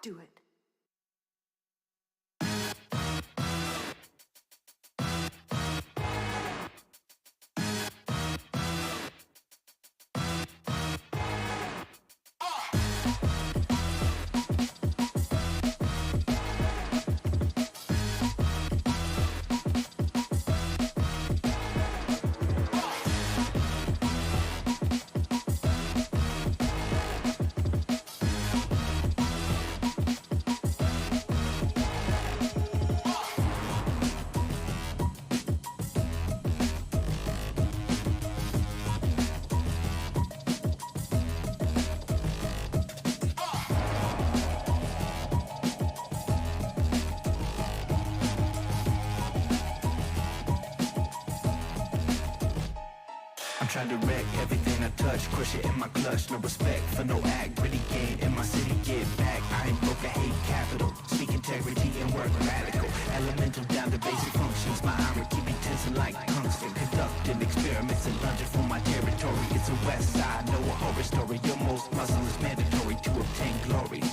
Do it. Trying to wreck everything I touch, crush it in my clutch. No respect for no act, gritty gain in my city, get back. I ain't broke, I hate capital. Speak integrity and work radical. Elemental down to basic functions. My iron keep me tensing like tungsten. Conducting experiments and lunging for my territory. It's a west side, no a horror story. Your most muscle is mandatory to obtain glory.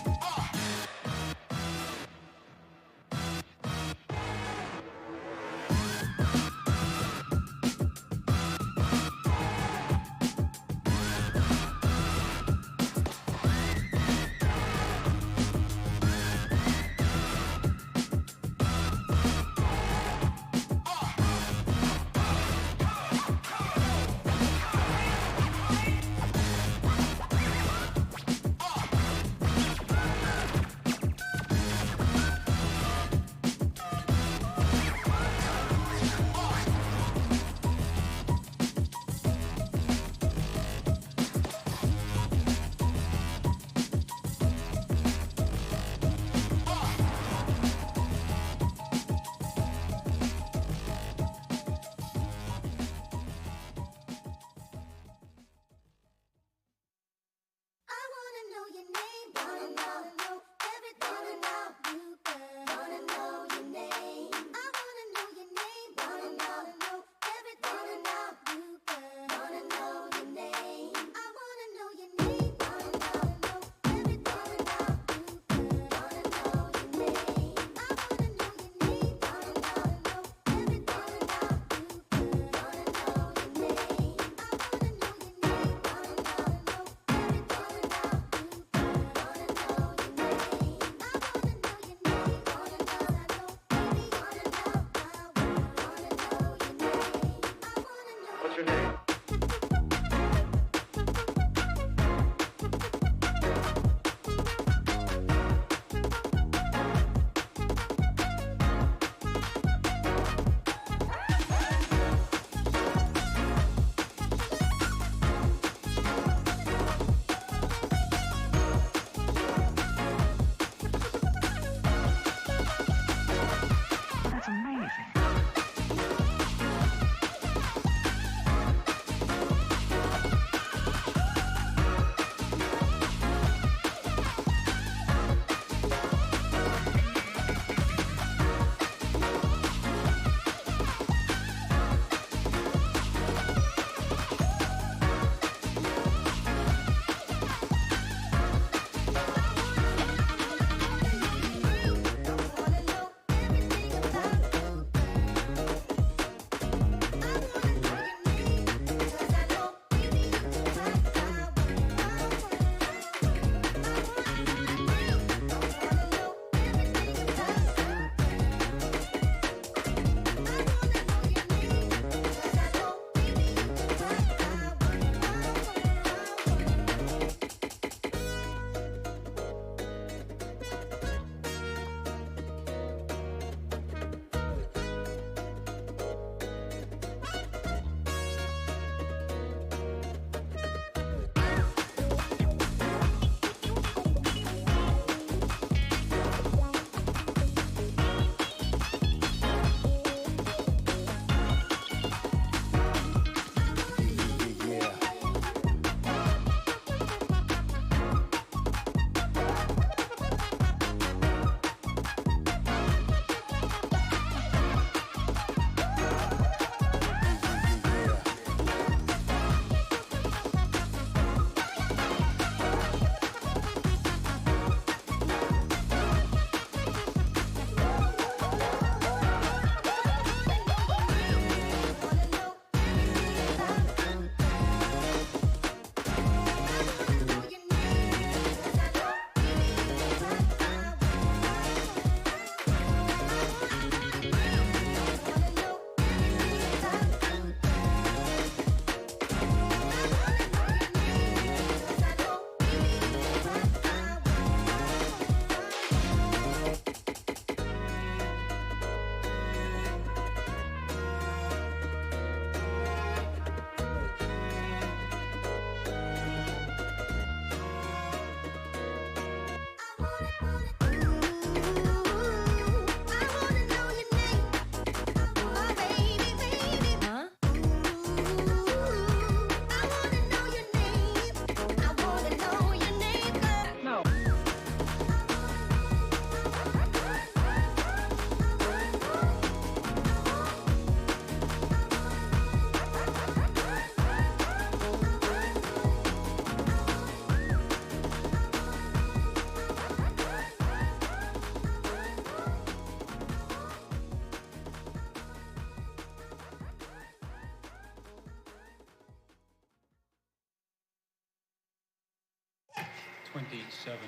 27.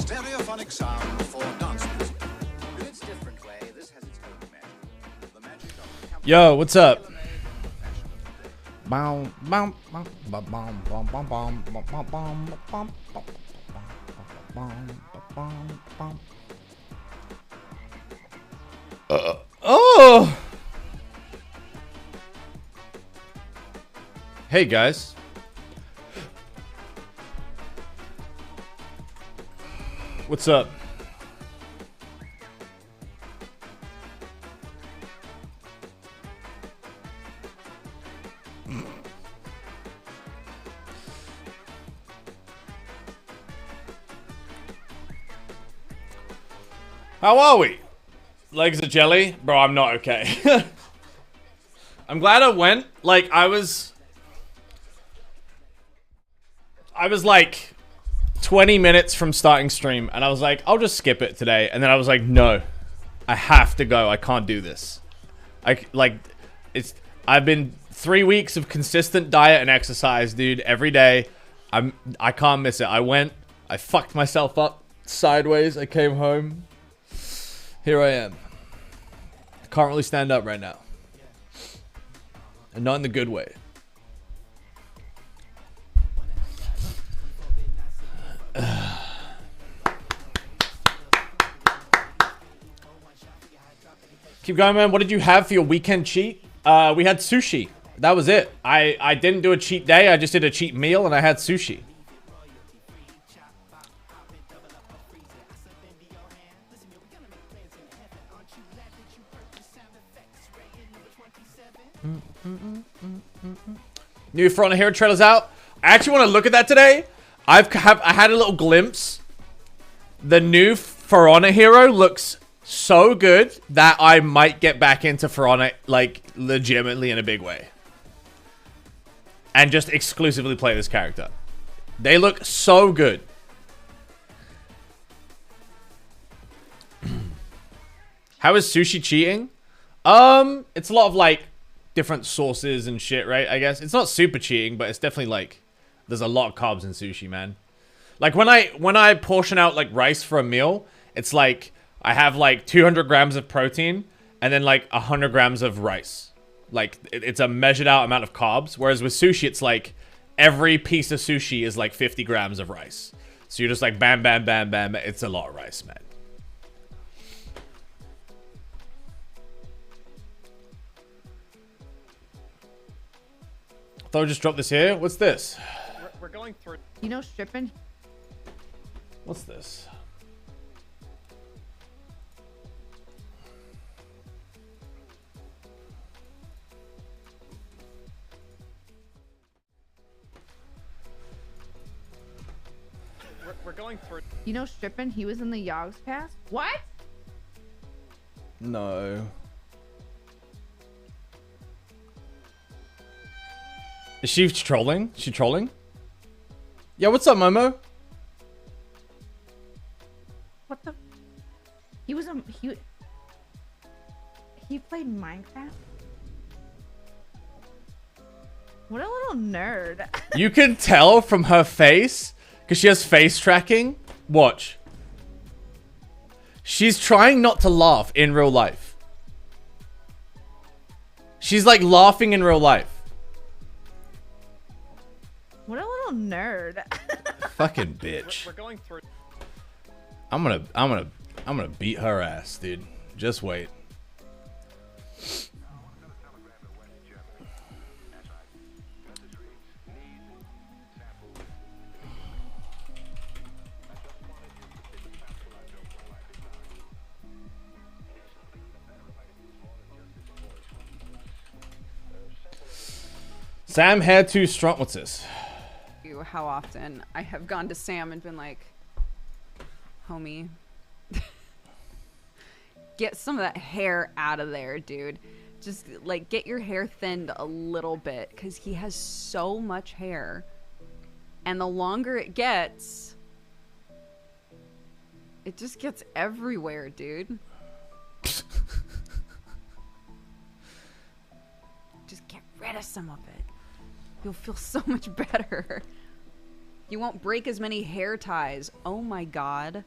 Stereophonic sound for dance music. In its different way, this has its own magic. The magic of Yo, what's up? Oh! Hey guys. What's up? How are we? Legs of jelly? Bro, I'm not okay. I'm glad I went. Like, I was like 20 minutes from starting stream, and I was like, I'll just skip it today. And then I was like, no, I have to go. I can't do this. I've been 3 weeks of consistent diet and exercise, dude, every day. I can't miss it. I went, I fucked myself up sideways. I came home. Here I am. I can't really stand up right now. And not in the good way. Keep going, man. What did you have for your weekend cheat? We had sushi. That was it. I didn't do a cheat day. I just did a cheat meal and I had sushi. New For Honor Hero trailer's out. I actually want to look at that today. I had a little glimpse. The new For Honor Hero looks so good that I might get back into For Honor, like, legitimately in a big way. And just exclusively play this character. They look so good. How is sushi cheating? It's a lot of, like, different sauces and shit, right? I guess. It's not super cheating, but it's definitely, like, there's a lot of carbs in sushi, man. Like, when I portion out, like, rice for a meal, it's like I have like 200 grams of protein and then like 100 grams of rice. Like, it's a measured out amount of carbs. Whereas with sushi, it's like every piece of sushi is like 50 grams of rice. So you're just like bam, bam, bam, bam. It's a lot of rice, man. I thought I'd just drop this here. What's this? We're going through. You know Strippin? What's this? We're going through. You know Strippin? He was in the Yogs Pass. What? No. Is she trolling? Is she trolling? Yeah, what's up, Momo? What the? He was a he played Minecraft. What a little nerd. You can tell from her face because she has face tracking. Watch. She's trying not to laugh in real life. She's like laughing in real life. What a little nerd. Fucking bitch. We're going through. I'm gonna beat her ass, dude. Just wait. Sam had too strong. What's this? How often I have gone to Sam and been like, homie. Get some of that hair out of there, dude. Just like get your hair thinned a little bit because he has so much hair. And the longer it gets, it just gets everywhere, dude. Just get rid of some of it. You'll feel so much better. You won't break as many hair ties. Oh my god.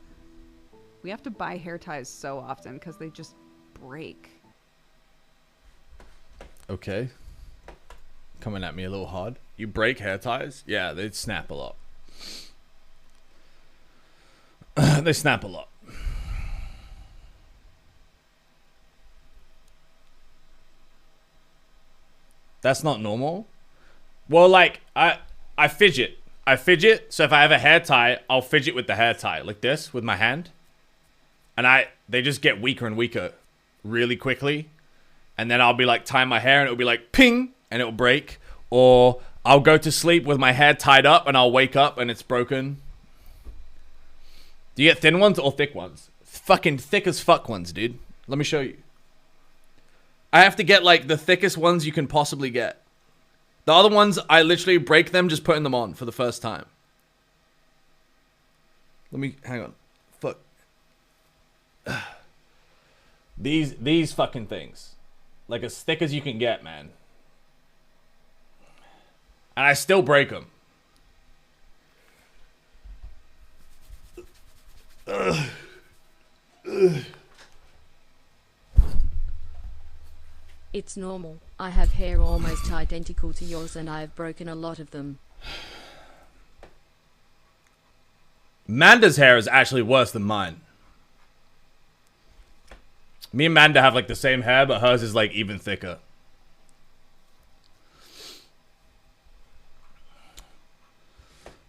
We have to buy hair ties so often because they just break. Okay. Coming at me a little hard. You break hair ties? Yeah, they snap a lot. They snap a lot. That's not normal. Well, like, I fidget. I fidget, so if I have a hair tie, I'll fidget with the hair tie. Like this, with my hand. And they just get weaker and weaker really quickly. And then I'll be like, tying my hair, and it'll be like, ping, and it'll break. Or I'll go to sleep with my hair tied up, and I'll wake up, and it's broken. Do you get thin ones or thick ones? Fucking thick as fuck ones, dude. Let me show you. I have to get, like, the thickest ones you can possibly get. The other ones, I literally break them just putting them on for the first time. Let me, hang on. Fuck. These fucking things. Like, as thick as you can get, man. And I still break them. It's normal. I have hair almost identical to yours and I have broken a lot of them. Manda's hair is actually worse than mine. Me and Manda have like the same hair, but hers is like even thicker.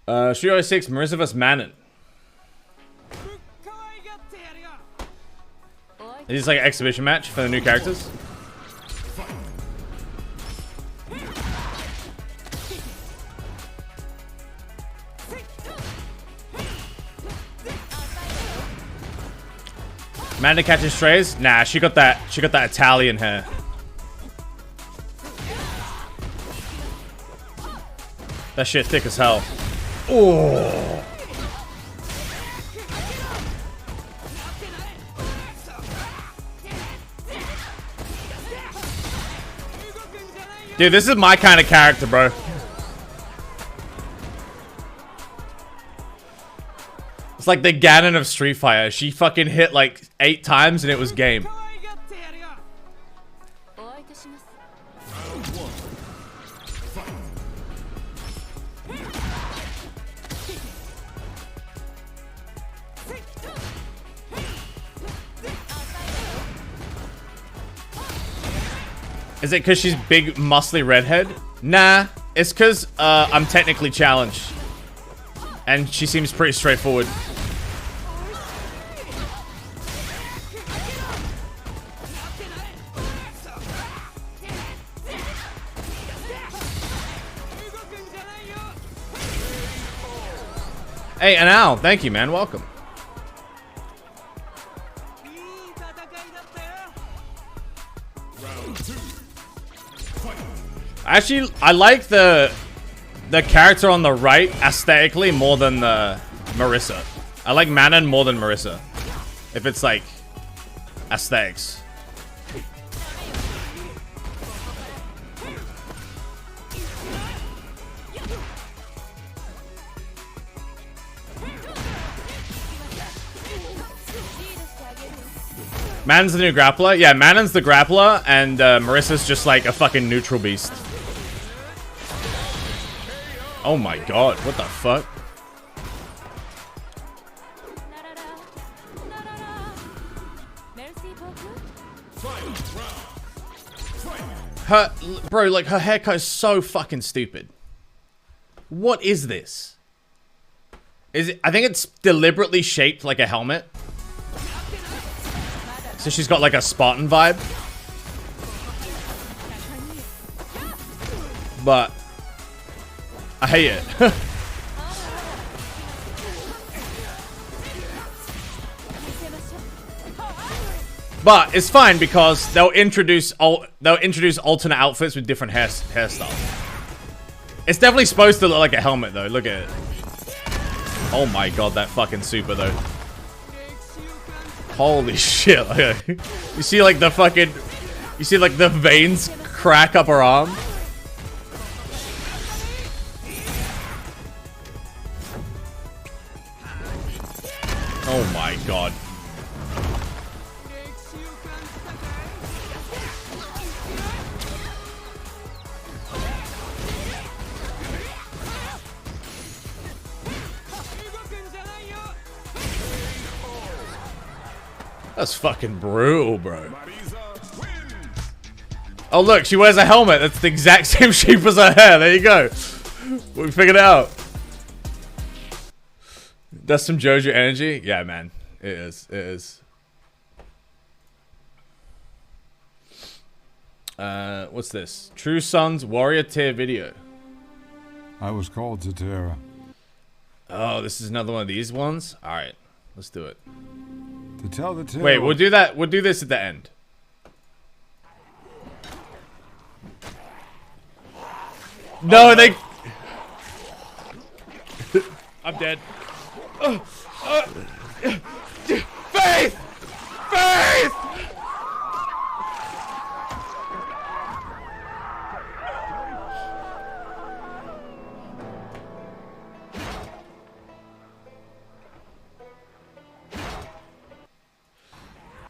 Studio 6, Marissa vs. Manon. Is this like an exhibition match for the new characters? Amanda catches strays? Nah, she got that Italian hair. That shit thick as hell. Oh. Dude, this is my kind of character, bro. It's like the Ganon of Street Fighter. She fucking hit like 8 times and it was game. Is it because she's big, muscly redhead? Nah, it's because I'm technically challenged. And she seems pretty straightforward. Hey, Anal, thank you, man. Welcome. Actually, I like the character on the right aesthetically more than Marissa. I like Manon more than Marissa. If it's like aesthetics. Manon's the new grappler? Yeah, Manon's the grappler, and Marissa's just like a fucking neutral beast. Oh my god, what the fuck? Bro, like her haircut is so fucking stupid. What is this? Is it? I think it's deliberately shaped like a helmet. So she's got like a Spartan vibe. But I hate it. But it's fine because they'll introduce alternate outfits with different hairstyles. It's definitely supposed to look like a helmet though. Look at it. Oh my god, that fucking super though. Holy shit. Okay. You see like the fucking, you see like the veins crack up her arm. Oh my god. That's fucking brutal, bro. Oh look, she wears a helmet. That's the exact same shape as her hair. There you go. We figured it out. That's some JoJo energy. Yeah, man. It is. It is. What's this? True Sons Warrior Tier video. I was called to Terra. Oh, this is another one of these ones? Alright, let's do it. To tell the tale. Wait, we'll do that. We'll do this at the end. No, they... I'm dead. Faith! Faith!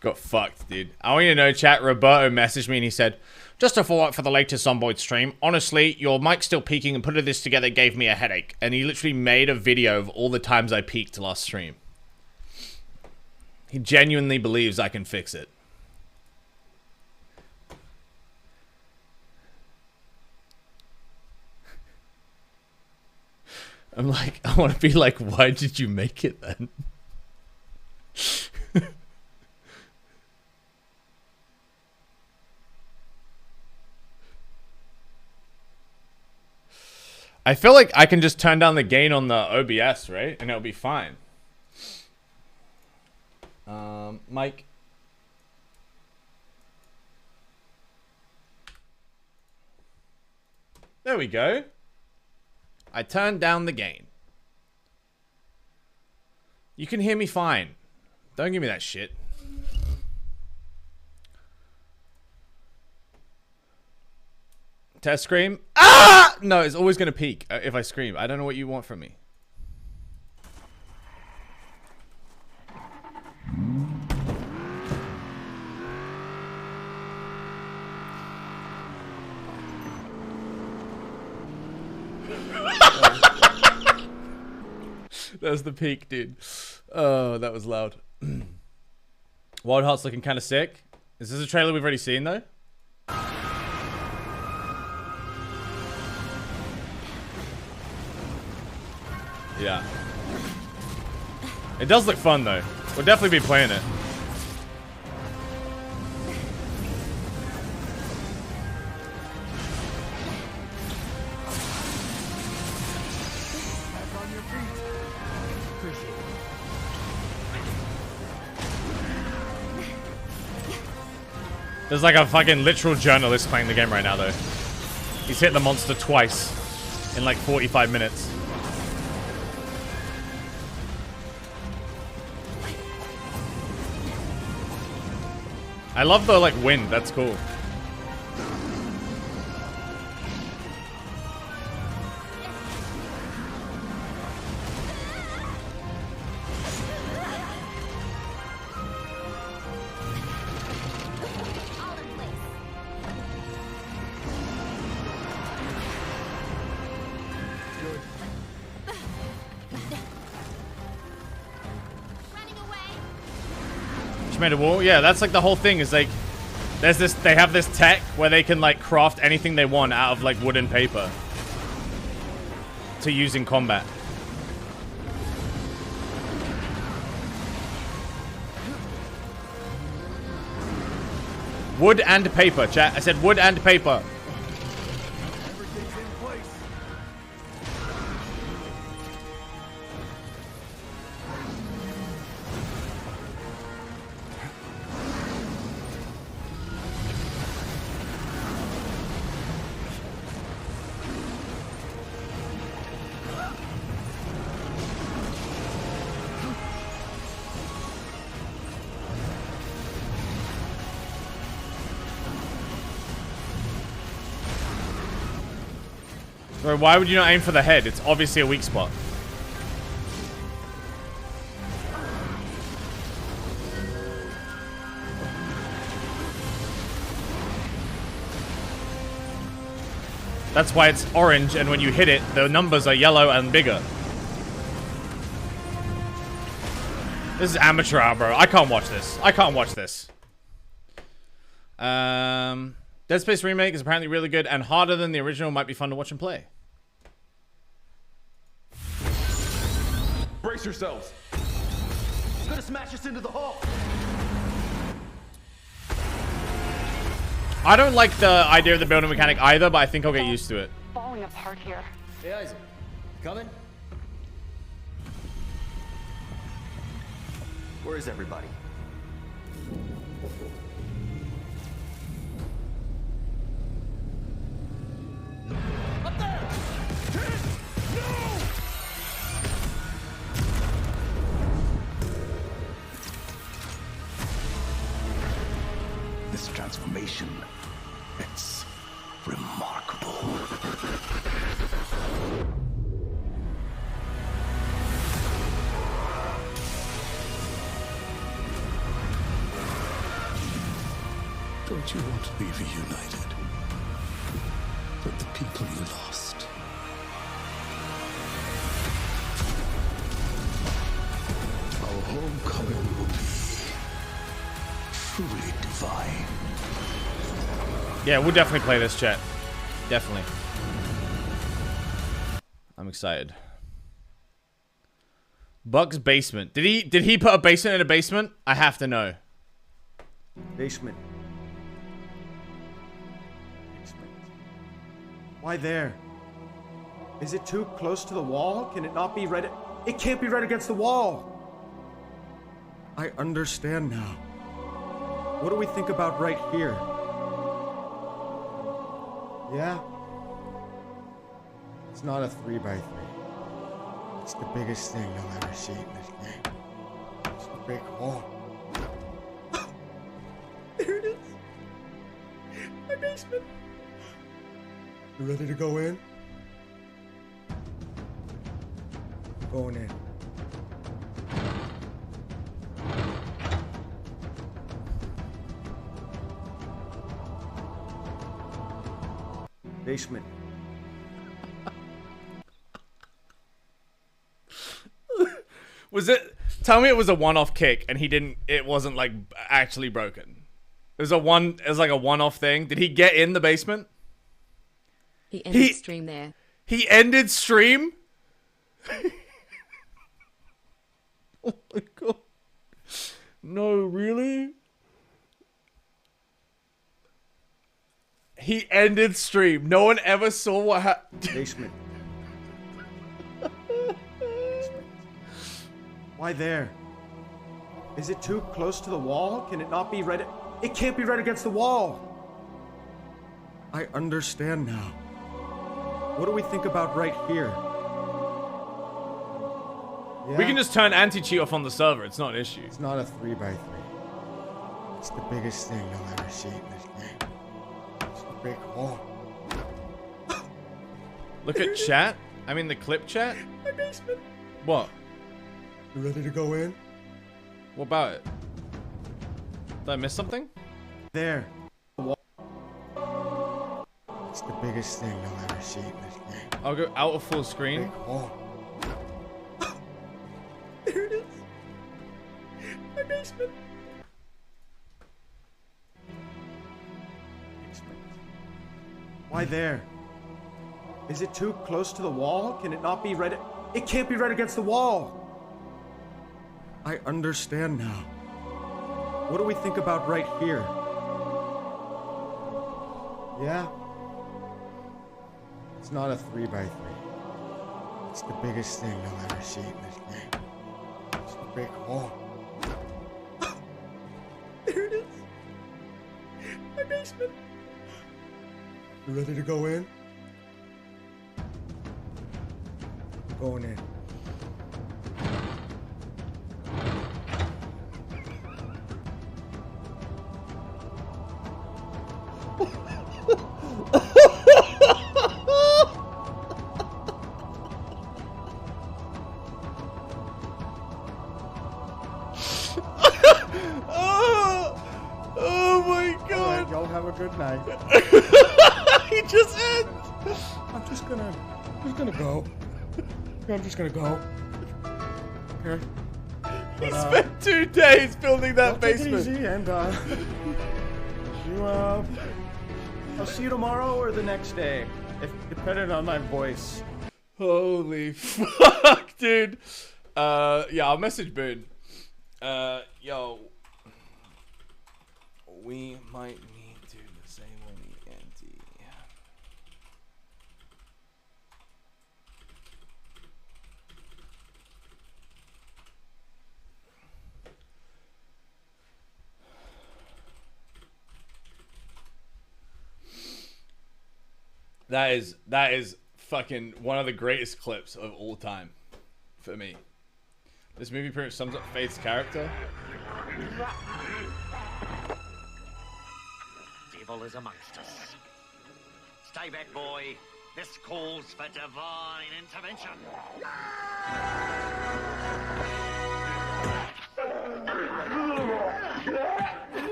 Got fucked, dude. I want you to know, chat, Roberto messaged me and he said, just a follow-up for the latest Zomboid stream. Honestly, your mic still peaking and putting this together gave me a headache. And he literally made a video of all the times I peaked last stream. He genuinely believes I can fix it. I'm like, I want to be like, why did you make it then? I feel like I can just turn down the gain on the OBS, right? And it'll be fine. Mike. There we go. I turned down the gain. You can hear me fine. Don't give me that shit. Test scream. Ah! No, it's always going to peak if I scream. I don't know what you want from me. That was the peak, dude. Oh, that was loud. Wild Heart's looking kind of sick. Is this a trailer we've already seen, though? Yeah. It does look fun, though. We'll definitely be playing it. There's like a fucking literal journalist playing the game right now, though. He's hit the monster twice in like 45 minutes. I love the like wind. That's cool. Made a wall. Yeah, that's like the whole thing is like there's this, they have this tech where they can like craft anything they want out of like wood and paper to use in combat. Wood and paper, chat. I said wood and paper. Bro, why would you not aim for the head? It's obviously a weak spot. That's why it's orange, and when you hit it, the numbers are yellow and bigger. This is amateur hour, bro. I can't watch this. I can't watch this. Dead Space Remake is apparently really good and harder than the original. Might be fun to watch and play. Brace yourselves. It's gonna smash us into the hull. I don't like the idea of the building mechanic either, but I think I'll get used to it. Falling apart here. Hey, Isaac. Coming? Where is everybody? Up there! No! This transformation, it's remarkable. Don't you want to be reunited with the people you lost? Our homecoming will be truly divine. Yeah, we'll definitely play this, chat. Definitely. I'm excited. Buck's basement. Did he put a basement in a basement? I have to know. Basement. Why there? Is it too close to the wall? Can it not be right? It can't be right against the wall. I understand now. What do we think about right here? Yeah? It's not a 3x3. It's the biggest thing you'll ever see in this game. It's a big hole. There it is. My basement. You ready to go in? Going in. Basement. Was it? Tell me it was a one-off kick, and it wasn't like actually broken. It was like a one-off thing. Did he get in the basement? He ended stream there. He ended stream? Oh my god. No, really? He ended stream. No one ever saw what happened. Basement. Why there? Is it too close to the wall? Can it not be right? It can't be right against the wall. I understand now. What do we think about right here? Yeah? We can just turn anti-cheat off on the server. It's not an issue. It's not a 3x3. It's the biggest thing you'll ever see in this game. It's a big hole. Look at chat. I mean the clip chat. My basement. What? You ready to go in? What about it? Did I miss something? There. It's the biggest thing you'll ever see in this game. I'll go out of full screen. Big hole. There it is. My basement. Why there? Is it too close to the wall? Can it not be right? It can't be right against the wall. I understand now. What do we think about right here? Yeah? It's not a 3x3. It's the biggest thing you'll ever see in this game. It's a big hole. There it is. My basement. You ready to go in? Going in. Have a good night. He just ends. I'm just gonna go. Yeah, I'm just gonna go. Okay. He spent 2 days building that Take it basement. easy, and I'll see you tomorrow or the next day, if depending on my voice. Holy fuck, dude. Yeah, I'll message Boone. Yo, we might need to disable the anti. That is fucking one of the greatest clips of all time for me. This movie pretty much sums up Faith's character. Evil is amongst us. Stay back, boy. This calls for divine intervention.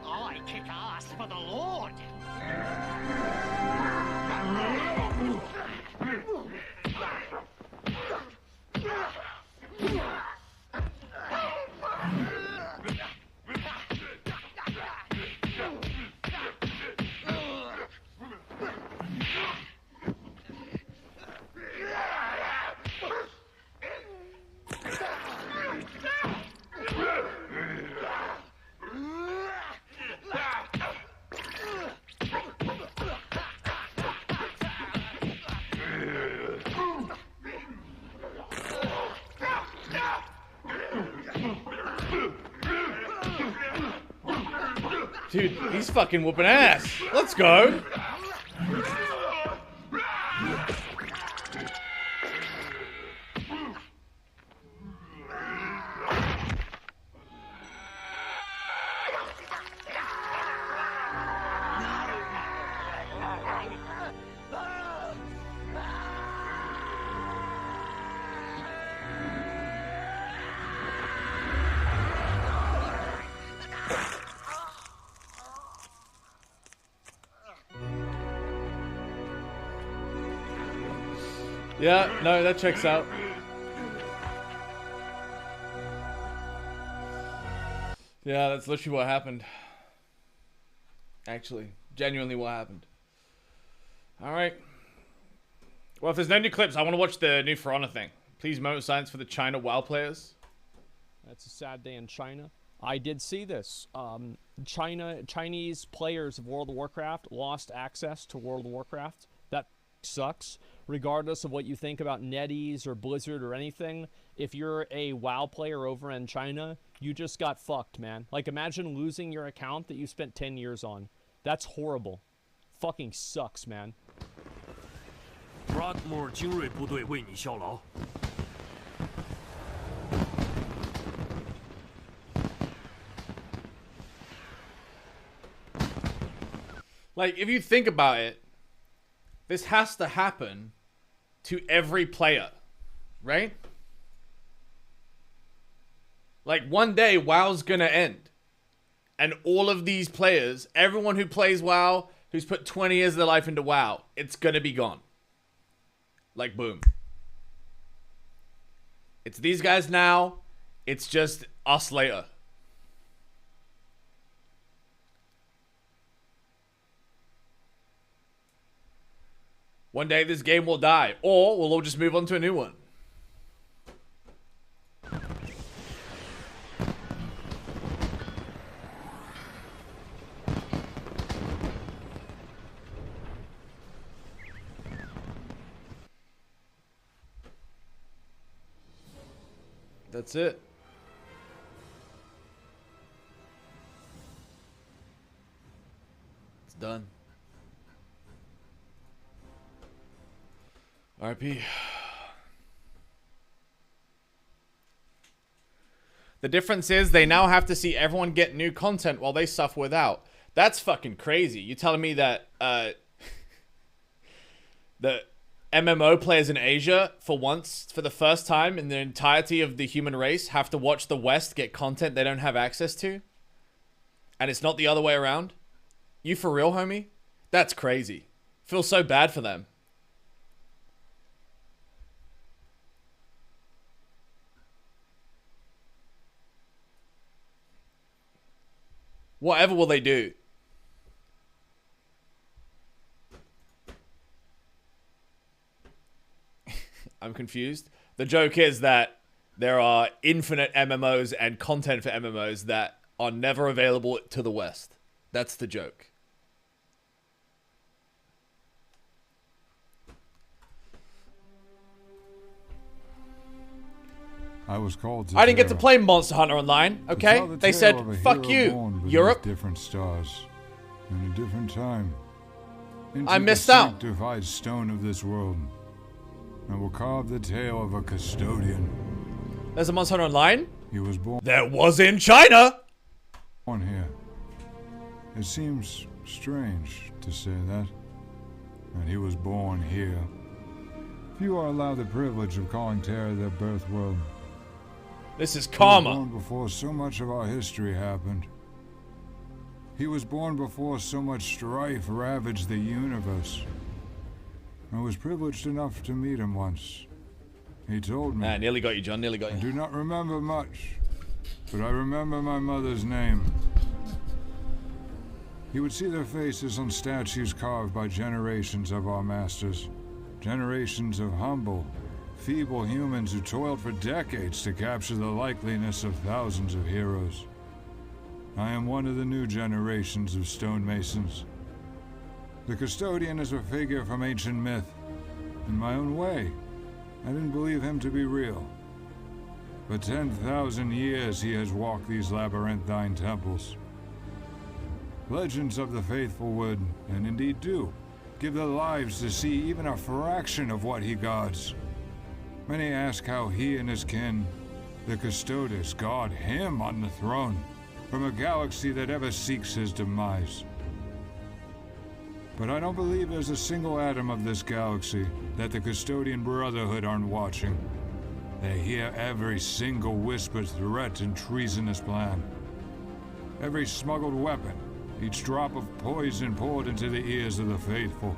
I kick ass for the Lord. Dude, he's fucking whooping ass. Let's go. Yeah, no, that checks out. Yeah, that's literally what happened. Actually, genuinely what happened. Alright. Well, if there's no new clips, I want to watch the new For Honor thing. Please motor science for the China WoW players. That's a sad day in China. I did see this. Chinese players of World of Warcraft lost access to World of Warcraft. That sucks. Regardless of what you think about NetEase or Blizzard or anything, if you're a WoW player over in China, you just got fucked, man. Like, imagine losing your account that you spent 10 years on. That's horrible. Fucking sucks, man. Broadmoor 精锐部队为你效劳。 Like, if you think about it, this has to happen to every player, right? Like, one day, WoW's gonna end. And all of these players, everyone who plays WoW, who's put 20 years of their life into WoW, it's gonna be gone. Like, boom. It's these guys now. It's just us later. One day this game will die, or we'll all just move on to a new one. That's it. It's done. RP. The difference is they now have to see everyone get new content while they suffer without. That's fucking crazy. You telling me that that MMO players in Asia, for once, for the first time in the entirety of the human race, have to watch the West get content they don't have access to? And it's not the other way around? You for real, homie? That's crazy. Feel so bad for them. Whatever will they do? I'm confused. The joke is that there are infinite MMOs and content for MMOs that are never available to the West. That's the joke. I was called to I didn't get to Terra. play Monster Hunter Online, okay? To tell the They tale said, of a fuck hero you, born beneath Europe. different stars in a different time. Into I the missed out. sanctified stone of this world. I will carve the tale of a custodian. There's a Monster Hunter Online? He was born That was in China! here. It seems strange to say that he was born here. Few are allowed the privilege of calling Terra their birth world. This is He was karma. born before so much of our history happened. He was born before so much strife ravaged the universe. I was privileged enough to meet him once. He told me. Ah, nearly got you, John. Nearly got I you. do not remember much, but I remember my mother's name. He would see their faces on statues carved by generations of our masters. Generations of humble, feeble humans who toiled for decades to capture the likeliness of thousands of heroes. I am one of the new generations of stonemasons. The custodian is a figure from ancient myth. In my own way, I didn't believe him to be real. For 10,000 years he has walked these labyrinthine temples. Legends of the faithful would, and indeed do, give their lives to see even a fraction of what he guards. Many ask how he and his kin, the Custodes, guard him on the throne from a galaxy that ever seeks his demise. But I don't believe there's a single atom of this galaxy that the Custodian Brotherhood aren't watching. They hear every single whispered threat and treasonous plan. Every smuggled weapon, each drop of poison poured into the ears of the faithful.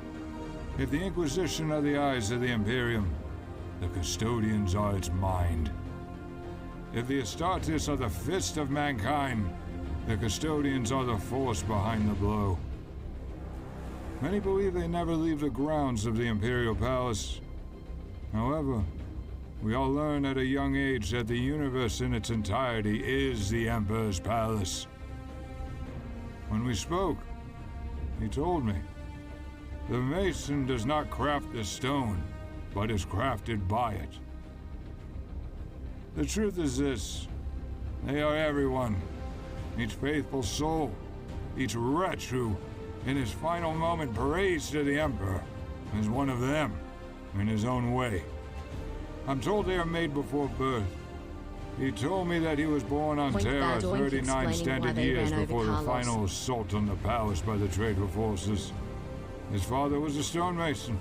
If the Inquisition are the eyes of the Imperium, the Custodians are its mind. If the Astartes are the fist of mankind, the Custodians are the force behind the blow. Many believe they never leave the grounds of the Imperial Palace. However, we all learn at a young age that the universe in its entirety is the Emperor's palace. When we spoke, he told me, the mason does not craft the stone, but is crafted by it. The truth is this, they are everyone, each faithful soul, each wretch who, in his final moment, prays to the Emperor, is one of them, in his own way. I'm told they are made before birth. He told me that he was born on Point Terra that oink 39 explaining why standard they years ran over before the Carlos. final assault on the palace by the Traitor forces. His father was a stonemason,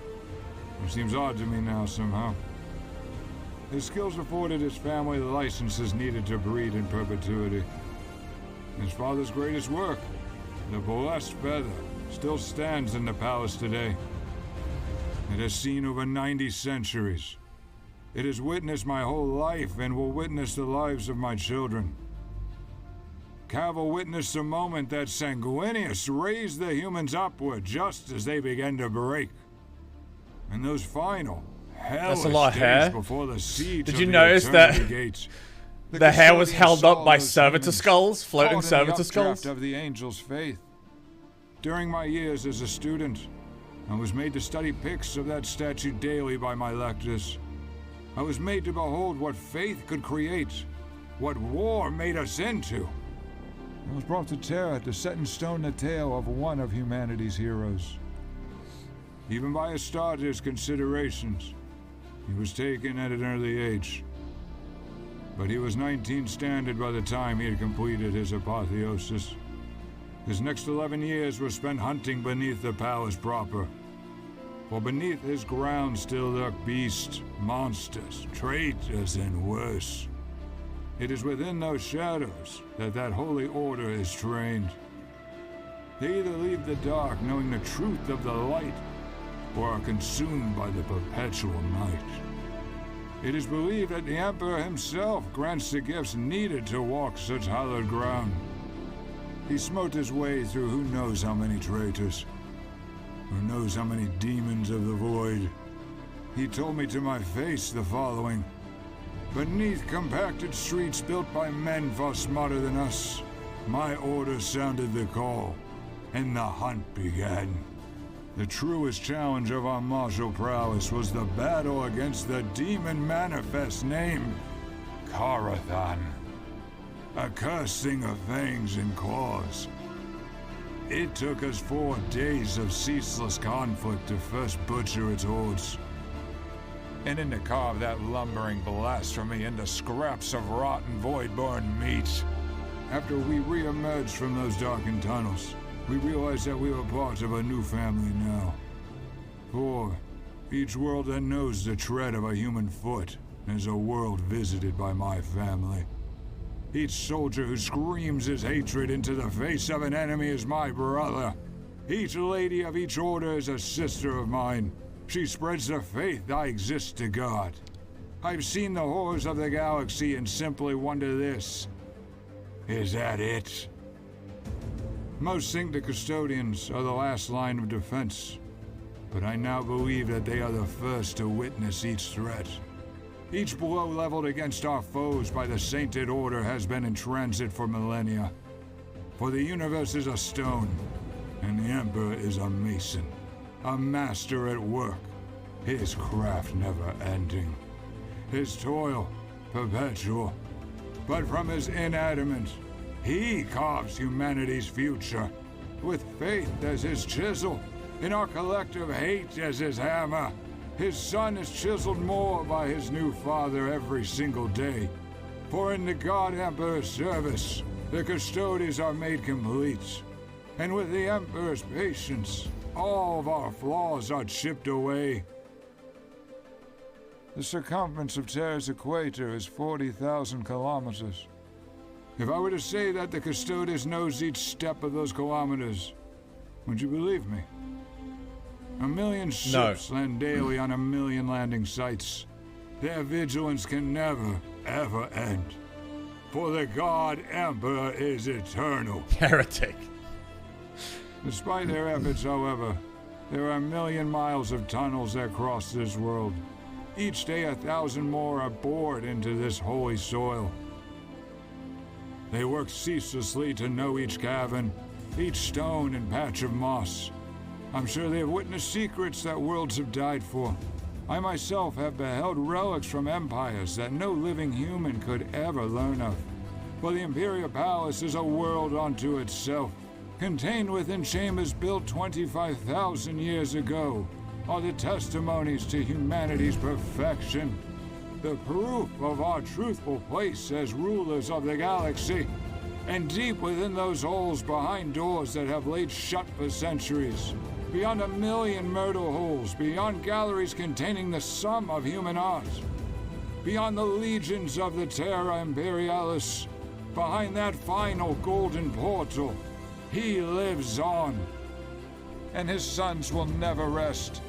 which seems odd to me now somehow. His skills afforded his family the licenses needed to breed in perpetuity. His father's greatest work, the blessed feather, still stands in the palace today. It has seen over 90 centuries. It has witnessed my whole life and will witness the lives of my children. Cavill witnessed the moment that Sanguinius raised the humans upward just as they began to break. And those final, hellish That's a lot of days hair. before the siege Did of you the notice that Eternity Gates, the hair was custodian held up saw by those servitor humans skulls, floating caught in the servitor updraft skulls? of the angel's faith. During my years as a student, I was made to study pics of that statue daily by my lectors. I was made to behold what faith could create, what war made us into. I was brought to Terra to set in stone the tale of one of humanity's heroes. Even by Astartes' considerations, he was taken at an early age. But he was 19 standard by the time he had completed his apotheosis. His next 11 years were spent hunting beneath the palace proper. For beneath his ground still lurk beasts, monsters, traitors, and worse. It is within those shadows that holy order is trained. They either leave the dark knowing the truth of the light, or are consumed by the perpetual night. It is believed that the Emperor himself grants the gifts needed to walk such hallowed ground. He smote his way through who knows how many traitors, who knows how many demons of the void. He told me to my face the following: beneath compacted streets built by men far smarter than us, my order sounded the call, and the hunt began. The truest challenge of our martial prowess was the battle against the demon manifest named Karathan, a cursed thing of fangs and claws. It took us 4 days of ceaseless conflict to first butcher its hordes, and then to carve that lumbering blasphemy into scraps of rotten void-born meat. After we re-emerged from those darkened tunnels, we realized that we were part of a new family now. For each world that knows the tread of a human foot is a world visited by my family. Each soldier who screams his hatred into the face of an enemy is my brother. Each lady of each order is a sister of mine. She spreads the faith I exist to God. I've seen the horrors of the galaxy and simply wonder this: is that it? Most think the custodians are the last line of defense, but I now believe that they are the first to witness each threat. Each blow leveled against our foes by the Sainted Order has been in transit for millennia. For the universe is a stone, and the Emperor is a mason, a master at work, his craft never ending, his toil perpetual. But from his inadamant, he carves humanity's future, with faith as his chisel, and our collective hate as his hammer. His son is chiseled more by his new father every single day. For in the God Emperor's service, the custodies are made complete. And with the Emperor's patience, all of our flaws are chipped away. The circumference of Terra's equator is 40,000 kilometers. If I were to say that the Custodes knows each step of those kilometers, would you believe me? 1 million ships land daily on 1 million landing sites. Their vigilance can never, ever end. For the God Emperor is eternal. Heretic. Despite their efforts, however, there are 1 million miles of tunnels that cross this world. Each day 1,000 more are bored into this holy soil. They work ceaselessly to know each cavern, each stone and patch of moss. I'm sure they have witnessed secrets that worlds have died for. I myself have beheld relics from empires that no living human could ever learn of. For the Imperial Palace is a world unto itself. Contained within chambers built 25,000 years ago are the testimonies to humanity's perfection. The proof of our truthful place as rulers of the galaxy. And deep within those holes behind doors that have laid shut for centuries, beyond 1 million myrtle holes, beyond galleries containing the sum of human art, beyond the legions of the Terra Imperialis, behind that final golden portal, he lives on. And his sons will never rest.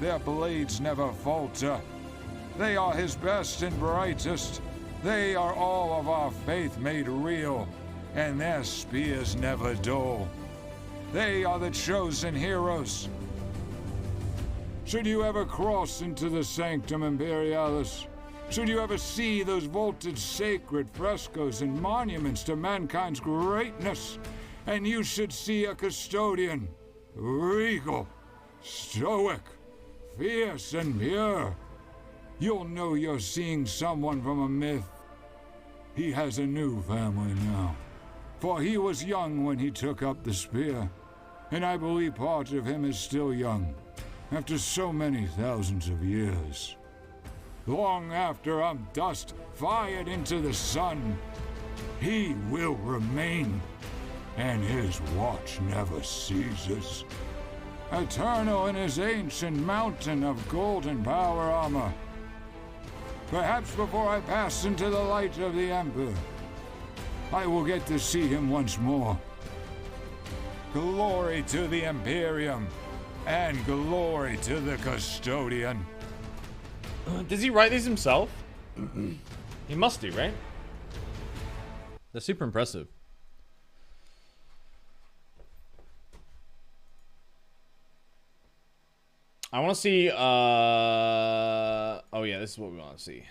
Their blades never falter. They are his best and brightest. They are all of our faith made real, and their spears never dull. They are the chosen heroes. Should you ever cross into the Sanctum Imperialis, should you ever see those vaulted sacred frescoes and monuments to mankind's greatness, and you should see a custodian, regal, stoic, fierce and pure, you'll know you're seeing someone from a myth. He has a new family now, for he was young when he took up the spear, and I believe part of him is still young, after so many thousands of years. Long after I'm dust fired into the sun, he will remain, and his watch never ceases. eternal in his ancient mountain of golden power armor. Perhaps before I pass into the light of the Emperor, I will get to see him once more. Glory to the Imperium, and glory to the Custodian. Does he write these himself? He must do, right? They're super impressive. I want to see, oh yeah, this is what we want to see.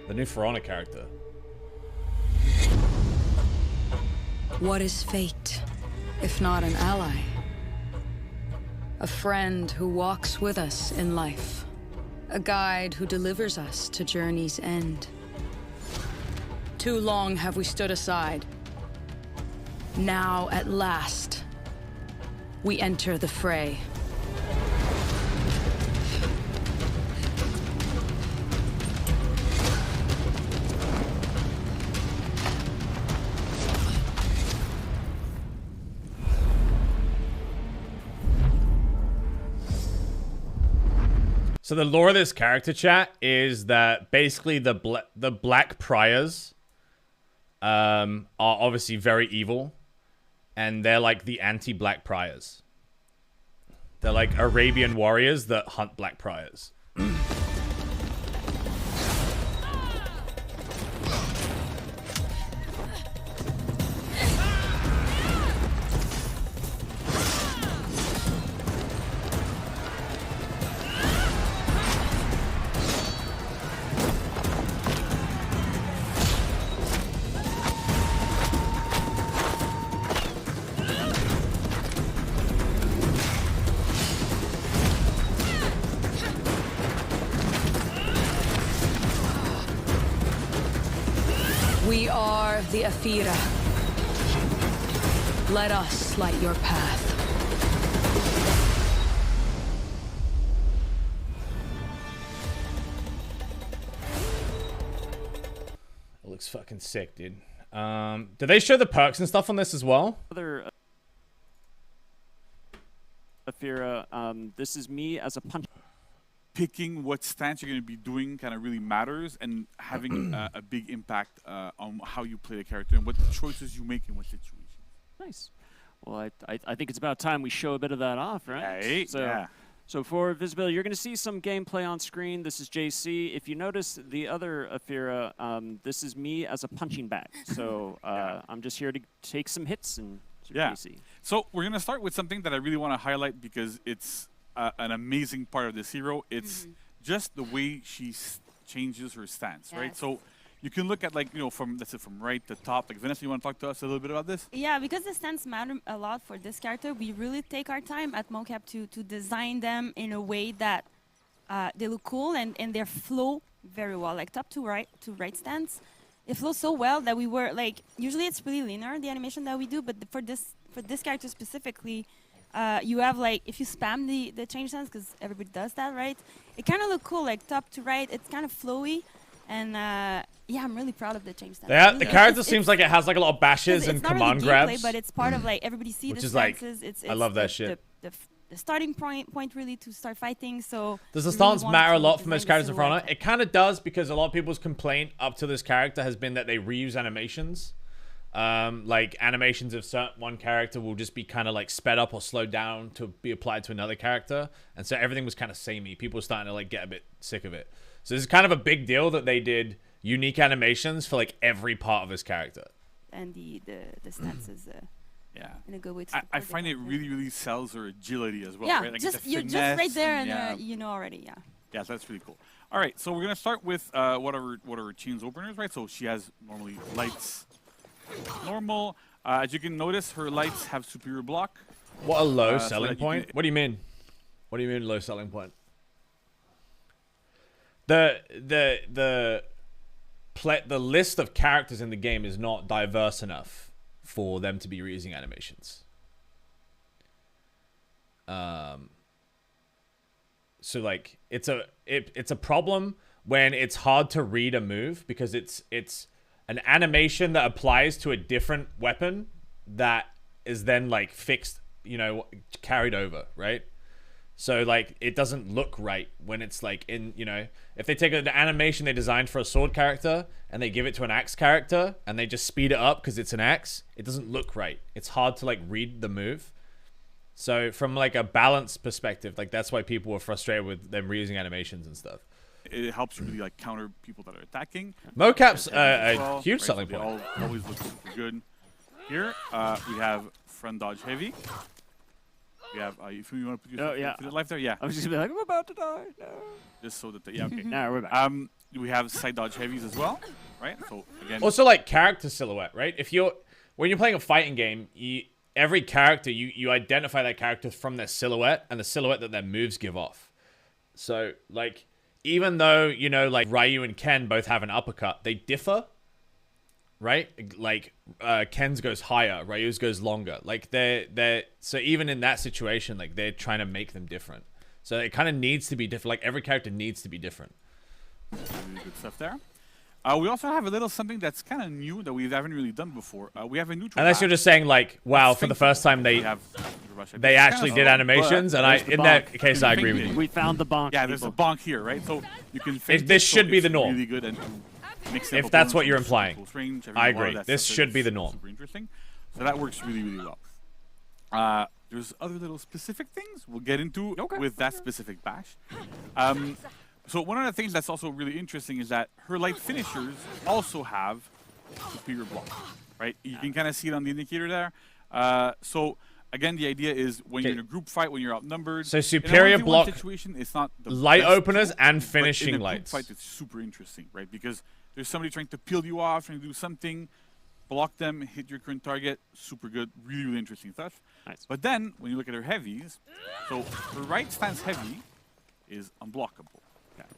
The new For Honor character. What is fate, if not an ally? A friend who walks with us in life. A guide who delivers us to journey's end. Too long have we stood aside. Now, at last, we enter the fray. So the lore of this character, chat, is that basically the Black Priors are obviously very evil, and they're like the anti-Black Priors. They're like Arabian warriors that hunt Black Priors. We are the Aphira. Let us light your path. It looks fucking sick, dude. Do they show the perks and stuff on this as well? Other Aphira, this is me as a punch. Picking what stance you're going to be doing kind of really matters, and having a big impact on how you play the character and what choices you make in what situations. Nice. Well, I think it's about time we show a bit of that off, right? Hey, so, yeah. So for visibility, you're going to see some gameplay on screen. This is JC. If you notice the other Aphira, this is me as a punching bag. So I'm just here to take some hits and JC. So we're going to start with something that I really want to highlight because it's an amazing part of this hero. It's just the way she changes her stance, right? So you can look at, like, you know, from, let's say, from right to top. Like, Vanessa, you want to talk to us a little bit about this? Yeah, because the stance matter a lot for this character, we really take our time at mocap to design them in a way that they look cool and they flow very well. Like top to right stance, it flows so well that we were like, usually it's really linear, the animation that we do, but for this character specifically, you have, like, if you spam the change stance, because everybody does that, right? It kind of look cool, like top to right. It's kind of flowy, and yeah, I'm really proud of the change stance. Yeah, the character seems like it has like a lot of bashes and command grabs, gameplay, but it's part of, like, everybody see which the is like, stances. I love that shit. The starting point really to start fighting. So does the stance matter a lot for most characters in For Honor? It kind of does, because a lot of people's complaint up to this character has been that they reuse animations. Like animations of one character will just be kind of like sped up or slowed down to be applied to another character, and so everything was kind of samey. People were starting to like get a bit sick of it. So this is kind of a big deal that they did unique animations for like every part of this character. And the stances. Yeah. In a good way to I find it really sells her agility as well. Yeah, right? Like you're just right there, and you know already. Yeah. Yeah, that's really cool. All right, so we're gonna start with what are her chains openers, right? So she has normally lights. Normal. As you can notice, her lights have superior block. What a low selling point. What do you mean? What do you mean low selling point? The list of characters in the game is not diverse enough for them to be reusing animations. So like it's a problem when it's hard to read a move because it's an animation that applies to a different weapon that is then like fixed, you know, carried over, right? So like it doesn't look right when it's like in, you know, if they take an animation they designed for a sword character and they give it to an axe character and they just speed it up because it's an axe, it doesn't look right. It's hard to like read the move. So from like a balance perspective, like that's why people were frustrated with them reusing animations and stuff. It helps really like counter people that are attacking. Mocap's well, a huge right, selling so point. They always look super good. Here we have front dodge heavy. We have if you want to put your life there, yeah. I was just gonna be like, I'm about to die. No. Just so that yeah, okay. No, we're back. We have side dodge heavies as well, right? So again, Also like character silhouette, right? When you're playing a fighting game, every character you identify that character from their silhouette and the silhouette that their moves give off. So like even though, you know, like Ryu and Ken both have an uppercut, they differ, right? Like Ken's goes higher, Ryu's goes longer. Like they're so even in that situation, like they're trying to make them different. So it kind of needs to be different. Like every character needs to be different. really good stuff there. We also have a little something that's kind of new that we haven't really done before. We have a neutral. Unless you're just saying like, wow, for the first time they actually did animations, and in that case I agree with you. We found the bonk. Yeah, there's a bonk here, right? So you can. This should be the norm. Really good and if that's what you're implying, I agree. This This should be the norm. Super interesting. So that works really, really well. There's other little specific things we'll get into with that specific bash. So one of the things that's also really interesting is that her light finishers also have superior block, right? You can kind of see it on the indicator there. So again, the idea is when you're in a group fight, when you're outnumbered. So superior block, situation, it's not the light best openers tool, and but finishing in a lights. group fight, it's super interesting, right? Because there's somebody trying to peel you off, trying to do something, block them, hit your current target. Super good, really, really interesting stuff. Nice. But then when you look at her heavies, so her right stance heavy is unblockable.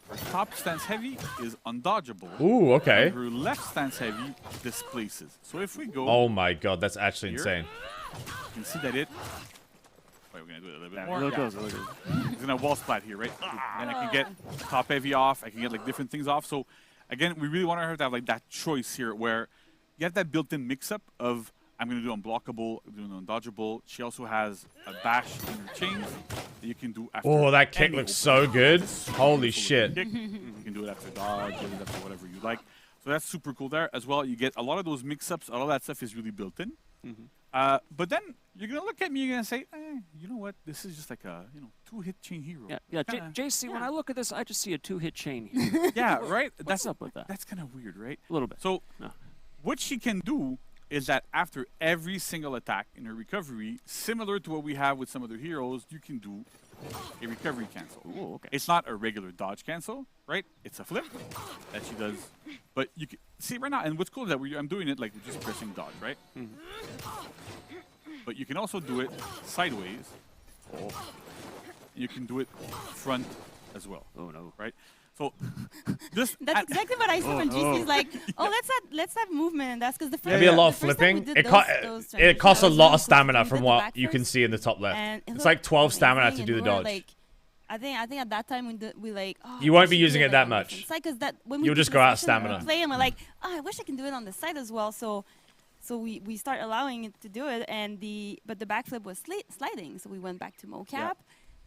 Her top stance heavy is undodgeable. Ooh, okay. And her left stance heavy displaces. So if we go... Oh my god, that's actually here, insane. You can see that it... Wait, we're going to do it a little bit more. Look goes, look goes. It's going to wall splat here, right? And I can get top heavy off. I can get like different things off. So again, we really want her to have like that choice here where you have that built-in mix-up of I'm going to do unblockable, I'm doing undodgeable. She also has a bash in her chains that you can do after. Oh, that kick looks so good. Holy shit. You can do it after dodge, do it after whatever you like. So that's super cool there. As well, you get a lot of those mix-ups, all that stuff is really built in. But then you're going to look at me, you're going to say, you know what, this is just like a two-hit chain hero. Yeah, JC, when I look at this, I just see a two-hit chain here. Yeah, right? What's up with that? That's kind of weird, right? A little bit. So what she can do is that after every single attack in her recovery, similar to what we have with some other heroes, you can do a recovery cancel. Ooh, okay. It's not a regular dodge cancel, right? It's a flip that she does. But you can see right now, and what's cool is that I'm doing it like just pressing dodge, right? But you can also do it sideways. You can do it front as well. Oh no, right? So just that's exactly what I saw when GC's like, let's have movement, and that's because the first Maybe a lot of the first time we flipping. did It costs a those lot of transitions, stamina we from did the what back you can first, see in the top left. and it It's like looked 12 stamina amazing, to and do the we were dodge. like, I think at that time we like. Oh, You won't we be should using do it that on much. different side, 'cause that when we You'll do just the go out of session, we stamina. play and we're like, I wish I can do it on the side as well. So we start allowing it to do it, but the backflip was sliding, so we went back to mocap.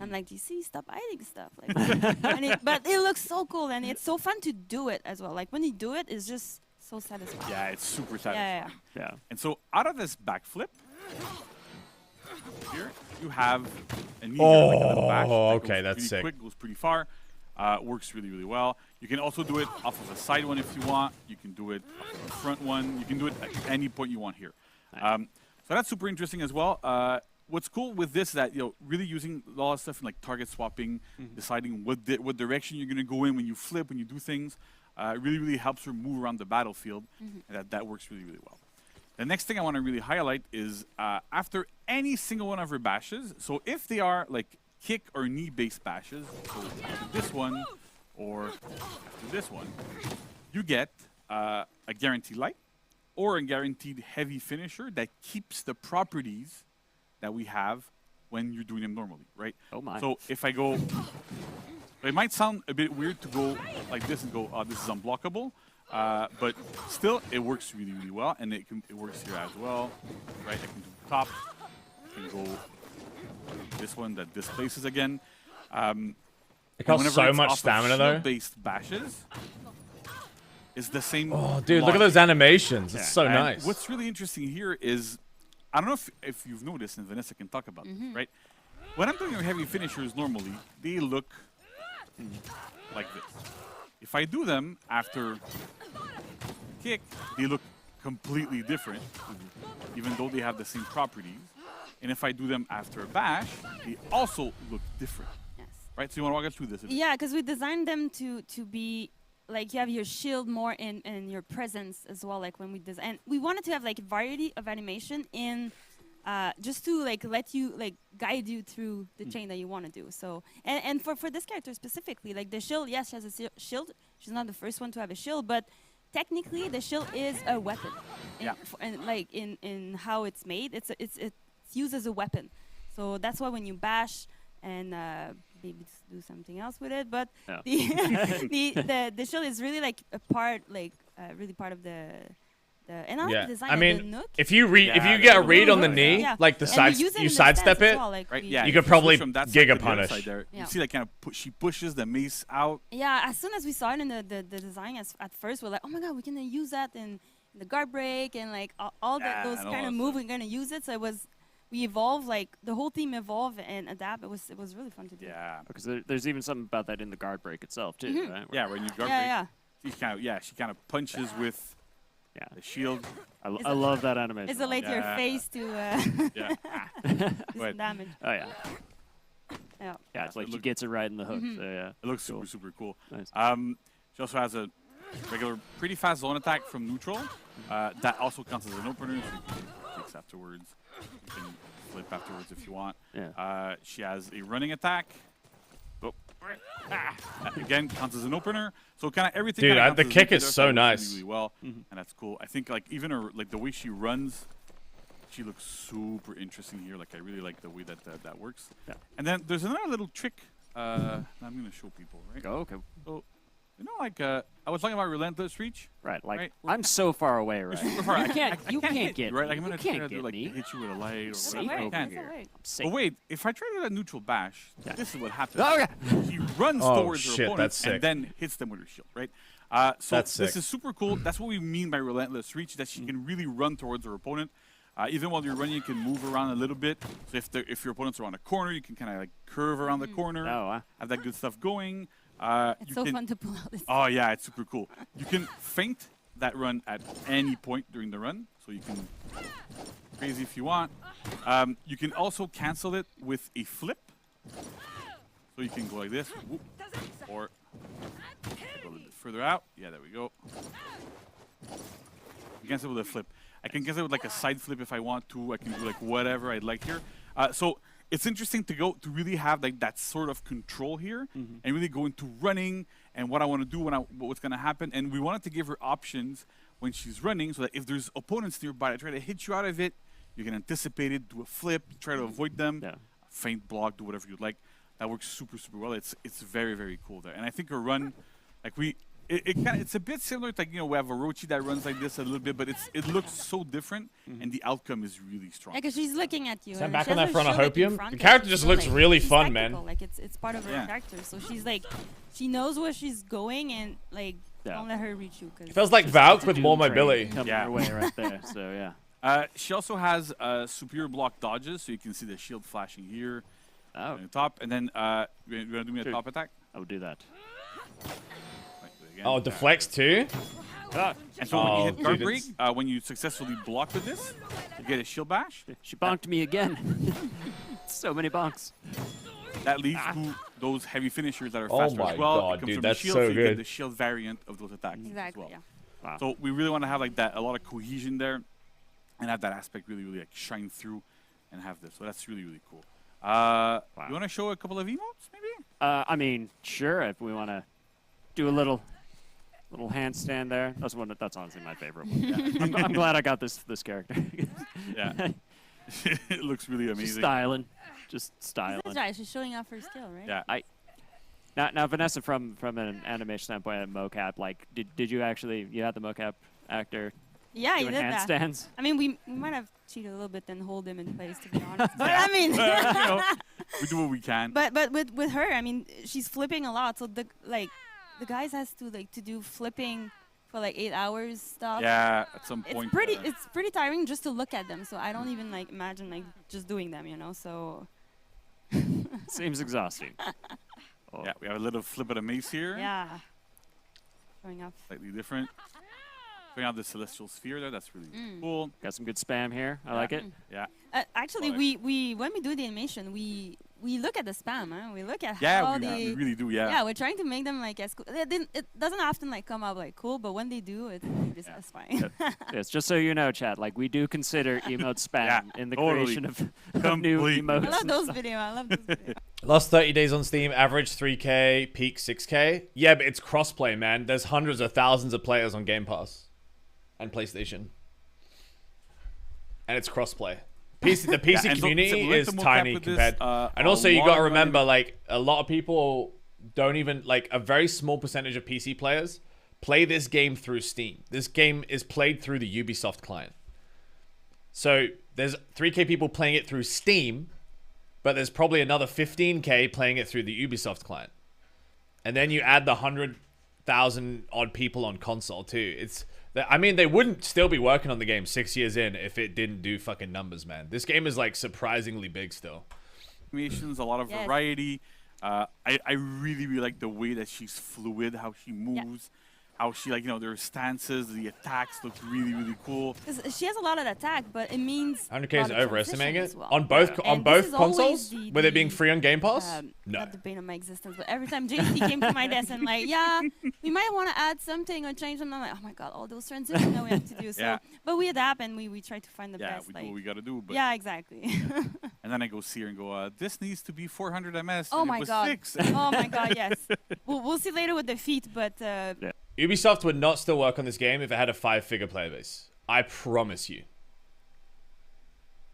I'm like, GC, stop hiding stuff. Like, but it looks so cool, and it's so fun to do it as well. Like when you do it, it's just so satisfying. Yeah, it's super satisfying. Yeah. And so out of this backflip, here you have a knee like a little bash that okay, goes that's pretty sick. quick, goes pretty far, works really, really well. You can also do it off of a side one if you want. You can do it off of a front one. You can do it at any point you want here. So that's super interesting as well. What's cool with this is that really using a lot of stuff in like target swapping, deciding what direction you're gonna go in when you flip, when you do things, really, really helps her move around the battlefield, and that works really, really well. The next thing I want to really highlight is after any single one of her bashes, so if they are like kick or knee based bashes, so after this one or after this one, you get a guaranteed light or a guaranteed heavy finisher that keeps the properties that we have when you're doing them normally, right? Oh my. So if I go, it might sound a bit weird to go like this and go, this is unblockable. But still, it works really, really well, and it works here as well, right? I can do top, I can go this one that displaces again. It costs so much stamina though. Based bashes is the same. Oh, dude, look at logic. those animations. It's so And nice. What's really interesting here is, I don't know if you've noticed, and Vanessa can talk about this, right? When I'm doing your heavy finishers normally, they look like this. If I do them after kick, they look completely different, even though they have the same properties. And if I do them after a bash, they also look different. Yes. Right? So you want to walk us through this? Yeah, because we designed them to be like you have your shield more in your presence as well. Like when we design, and we wanted to have like variety of animation in just to like let you like guide you through the chain that you want to do. So and for this character specifically, like the shield, yes, she has a shield. She's not the first one to have a shield, but technically the shield is a weapon. Yeah. And like in how it's made, it's used as a weapon. So that's why when you bash and maybe do something else with it, but the shield is really like a part, like really part of the and I like the design I of mean, the nook. if you get a read on the knee, like the side, you sidestep it, well, like right? we- Yeah, you if could probably switch from that side Giga to the other punish. side there, Yeah. You see, like kind of she pushes the mace out. Yeah, as soon as we saw it in the design, at first we're like, oh my god, we can use that in the guard break and like all those and all kind of that moves. We're gonna use it. So we evolved, like the whole team evolved and adapt. It was really fun to do. Yeah. Because there's even something about that in the guard break itself too, Mhm. right? Yeah, when you guard Yeah, break, she kind of punches with the shield. I love that animation. Isolate your face to Yeah. do But- some damage. Oh yeah. Yeah. Yeah, it's like she gets it right in the hook. Mhm. So yeah. It looks super cool. Nice. She also has a regular, pretty fast zone attack from neutral. That also counts as an opener, so you can kicks afterwards. You can flip afterwards if you want. Yeah. She has a running attack. Oh. Again, counts as an opener. So kind of everything. Dude, kinda counts the as an kick opener, is so so it works nice. Really well, and that's cool. I think like even her like the way she runs, she looks super interesting here. Like I really like the way that works. Yeah. And then there's another little trick. I'm gonna show people, right? Oh, okay. So, you know, like I was talking about relentless reach. Right. Like Right. I'm so far away, You're right? super far. You can't hit get you, right? Like I'm me. gonna You can't try to get like me. hit you with a light or Safe whatever I over can. here. I'm safe. But wait, if I try to do that neutral bash, this is what happens. Oh, yeah. He runs Oh, towards her shit, opponent that's sick. and then hits them with her shield, right? So That's this sick. is super cool. That's what we mean by relentless reach, that she can really run towards her opponent. Even while you're running, you can move around a little bit. So if your opponent's around a corner, you can kind of like curve around the corner. Oh, wow. Have that good stuff going. It's You so can- fun to pull out this. Oh yeah, it's super cool. You can feint that run at any point during the run, so you can crazy if you want. You can also cancel it with a flip, so you can go like this, whoop, or go a little bit further out. Yeah, there we go. You cancel it with a flip. I can cancel it with like a side flip if I want to. I can do like whatever I'd like here. So it's interesting to really have like that sort of control here and really go into running and what I want to do what's going to happen. And we wanted to give her options when she's running so that if there's opponents nearby that try to hit you out of it, you can anticipate it, do a flip, try to avoid them, feint block, do whatever you'd like. That works super well. It's very, very cool there. And I think her run, like it's a bit similar to, like, you know, we have a Orochi that runs like this a little bit, but it looks so different and the outcome is really strong. Yeah, because she's looking at you. Is that and back she on has that her front of shield, like, in Hopium? front, The like, character you just know, looks like, really she's fun, man. tactical, like it's part of her Yeah. character. So she's like, she knows where she's going and like don't let her reach you. Cause It feels like Valk with more mobility. Coming Yeah. your way right there. So yeah. She also has superior block dodges, so you can see the shield flashing here Oh. on the top. And then you're going to do me a Sure. top attack? I would do that. Right, do it again. Oh, deflects too? And so when you Oh, hit guard dude, break, it's- when you successfully block with this, you get a shield bash. She bonked me again. So many bonks. That leads to those heavy finishers that are Oh faster my as well. God, it comes dude, from that's the shield, so you good. get the shield variant of those attacks Exactly. as well. Yeah. Wow. So we really want to have like that, a lot of cohesion there, and have that aspect really like shine through, and have this. So that's really cool. You want to show a couple of emotes, maybe? I mean, sure. If we want to do a little handstand there, that's honestly my favorite one. Yeah. I'm glad I got this character. Yeah. It looks really amazing. Just styling. This is right. She's showing off her skill, right? Yeah. Now, Vanessa, from an animation standpoint and mocap, like, did you actually had the mocap actor Yeah, he doing did that. handstands? I mean, we might have cheated a little bit and hold him in place, to be honest. But I mean, we do what we can. But with her, I mean, she's flipping a lot. So the guys has to do flipping for like 8 hours stuff. Yeah, at some point. It's pretty tiring just to look at them. So I don't even imagine just doing them, So Seems exhausting. Oh. Yeah, we have a little flip of the mace here. Yeah. Showing off. Slightly different. Showing out the celestial sphere there. That's really cool. Got some good spam here. I like it. Yeah. Actually, we when we do the animation, we look at the spam. Huh? We look at yeah, how we really do. Yeah. Yeah, we're trying to make them as cool. It doesn't often come up cool, but when they do, it's really satisfying. Yes, just so you know, chat. Like we do consider emote spam in the creation of new emotes. I love those videos. Last 30 days on Steam, average 3K, peak 6K. Yeah, but it's crossplay, man. There's hundreds of thousands of players on Game Pass and PlayStation, and it's crossplay. The PC community is tiny compared. And also, you got to remember, a lot of people don't even a very small percentage of PC players play this game through Steam. This game is played through the Ubisoft client. So there's 3K people playing it through Steam, but there's probably another 15K playing it through the Ubisoft client. And then you add the 100,000 odd people on console too. I mean, they wouldn't still be working on the game 6 years in if it didn't do fucking numbers, man. This game is surprisingly big still. Animations, a lot of variety. I really like the way that she's fluid, how she moves. How she their stances, the attacks look really cool. She has a lot of attack, but it means 100K is overestimating it well. on both consoles. With it being free on Game Pass, no. Not the bane of my existence, but every time JC came to my desk and we might want to add something or change something. I'm like, oh my god, all those transitions that we have to do. So, but we adapt and we try to find the best. Yeah, we do what we gotta do. But yeah, exactly. And then I go see her and go, this needs to be 400 ms. Oh and my it was god. 6. Oh my god, yes. We'll see later with the feet, but. Ubisoft would not still work on this game if it had a 5-figure player base. I promise you.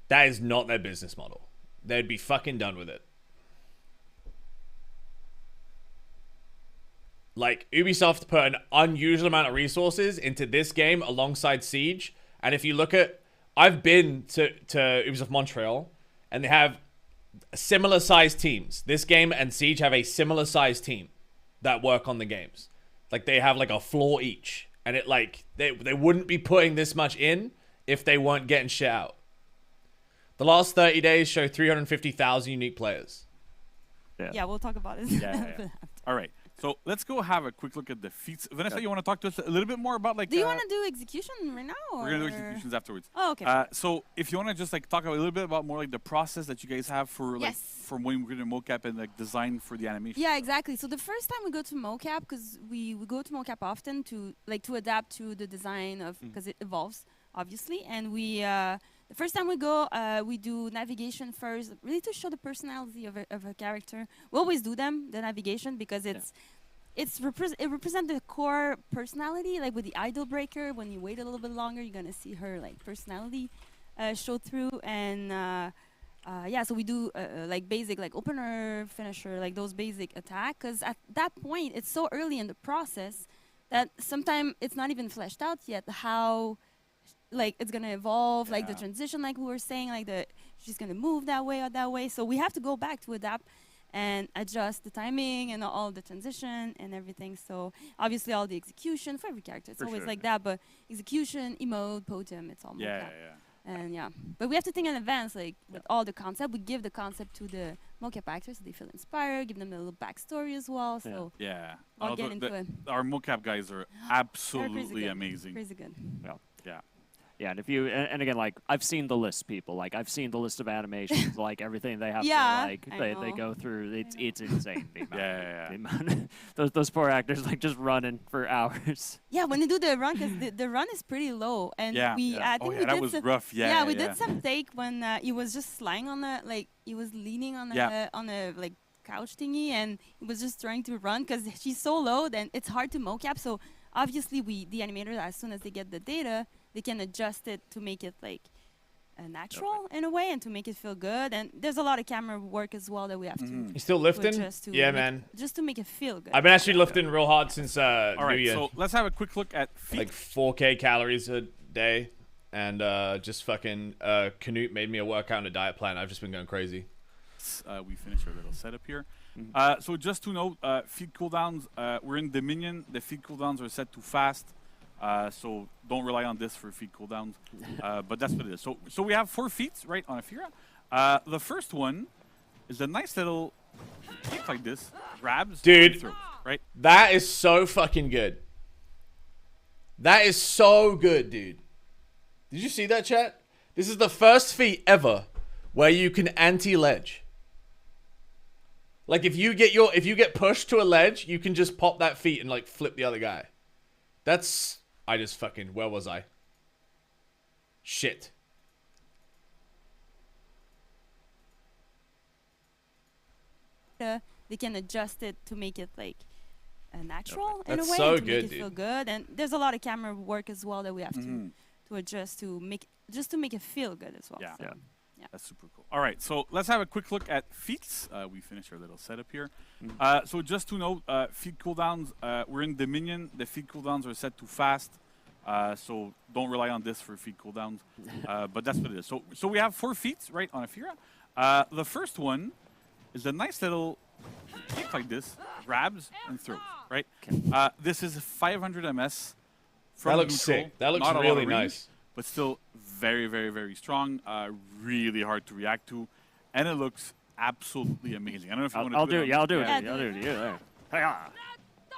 That is not their business model. They'd be fucking done with it. Ubisoft put an unusual amount of resources into this game alongside Siege. And if you look at... I've been to Ubisoft Montreal, and they have similar sized teams. This game and Siege have a similar sized team that work on the games. They have a floor each. And it they wouldn't be putting this much in if they weren't getting shit out. The last 30 days show 350,000 unique players. Yeah, we'll talk about it. Yeah. All right. So let's go have a quick look at the feats. Vanessa, you want to talk to us a little bit more about Do you want to do execution right now? We're going to do executions afterwards. Oh, okay. So if you want to just talk a little bit about more the process that you guys have for from when we're going to mocap and design for the animation. Yeah, exactly. So the first time we go to mocap, because we go to mocap often to adapt to the design of because it evolves obviously, and we the first time we go we do navigation first, really to show the personality of a character. We always do the navigation because it represents the core personality, with the idol breaker. When you wait a little bit longer, you're gonna see her personality show through, and so we do basic opener, finisher, those basic attack. Because at that point, it's so early in the process that sometimes it's not even fleshed out yet how it's gonna evolve, the transition, we were saying, she's gonna move that way or that way. So we have to go back to adapt and adjust the timing and all the transition and everything. So obviously all the execution for every character, it's always that. But execution, emote, podium, it's all mocap. And but we have to think in advance, with all the concept. We give the concept to the mocap actors so they feel inspired, give them a little backstory as well. So I'll get into it. Our mocap guys are absolutely amazing. Crazy good. Well, yeah. Yeah, and if you and again, I've seen the list, people. I've seen the list of animations, everything they have to they go through. It's insane. The amount those poor actors just running for hours. Yeah, when they do the run, because the run is pretty low, and I think we that did was some, rough. We did some take when he was just lying on the he was leaning on the couch thingy, and he was just trying to run because she's so low. Then it's hard to mocap. So obviously the animators, as soon as they get the data, they can adjust it to make it natural in a way and to make it feel good. And there's a lot of camera work as well that we have to. You still lifting? Yeah, man. Just to make it feel good. I've been actually lifting real hard since All New right, Year. so let's have a quick look at feet. Like 4K calories a day, and just fucking Canute made me a workout and a diet plan. I've just been going crazy. We finished our little setup here. So just to note, feed cooldowns, we're in Dominion. The feed cooldowns are set to fast, so don't rely on this for feed cooldowns. But that's what it is. So we have 4 feats, right, on Aphira. The first one is a nice little kick like this, grabs, dude, throws, right? That is so fucking good. That is so good, dude. Did you see that, chat? This is the first feat ever where you can anti-ledge. Like if you get pushed to a ledge, you can just pop that feet and like flip the other guy. That's where was I? Shit. They can adjust it to make it like natural in a That's way so and to good, make it feel good. And there's a lot of camera work as well that we have to adjust to make it feel good as well. Yeah. So, That's super cool. All right, so let's have a quick look at feats. We finished our little setup here. So just to note, feed cooldowns, we're in Dominion. The feed cooldowns are set to fast, so don't rely on this for feed cooldowns. But that's what it is. So we have 4 feats, right, on Aphira. The first one is a nice little kick like this, grabs and throws, right? This is 500 MS from That looks neutral, sick. That looks not a lot really of range, nice. but still very, very, very strong. Really hard to react to, and it looks absolutely amazing. I don't know if you want to. I'll do it. Yeah, I'll do it. Yeah, I'll do it. Yeah.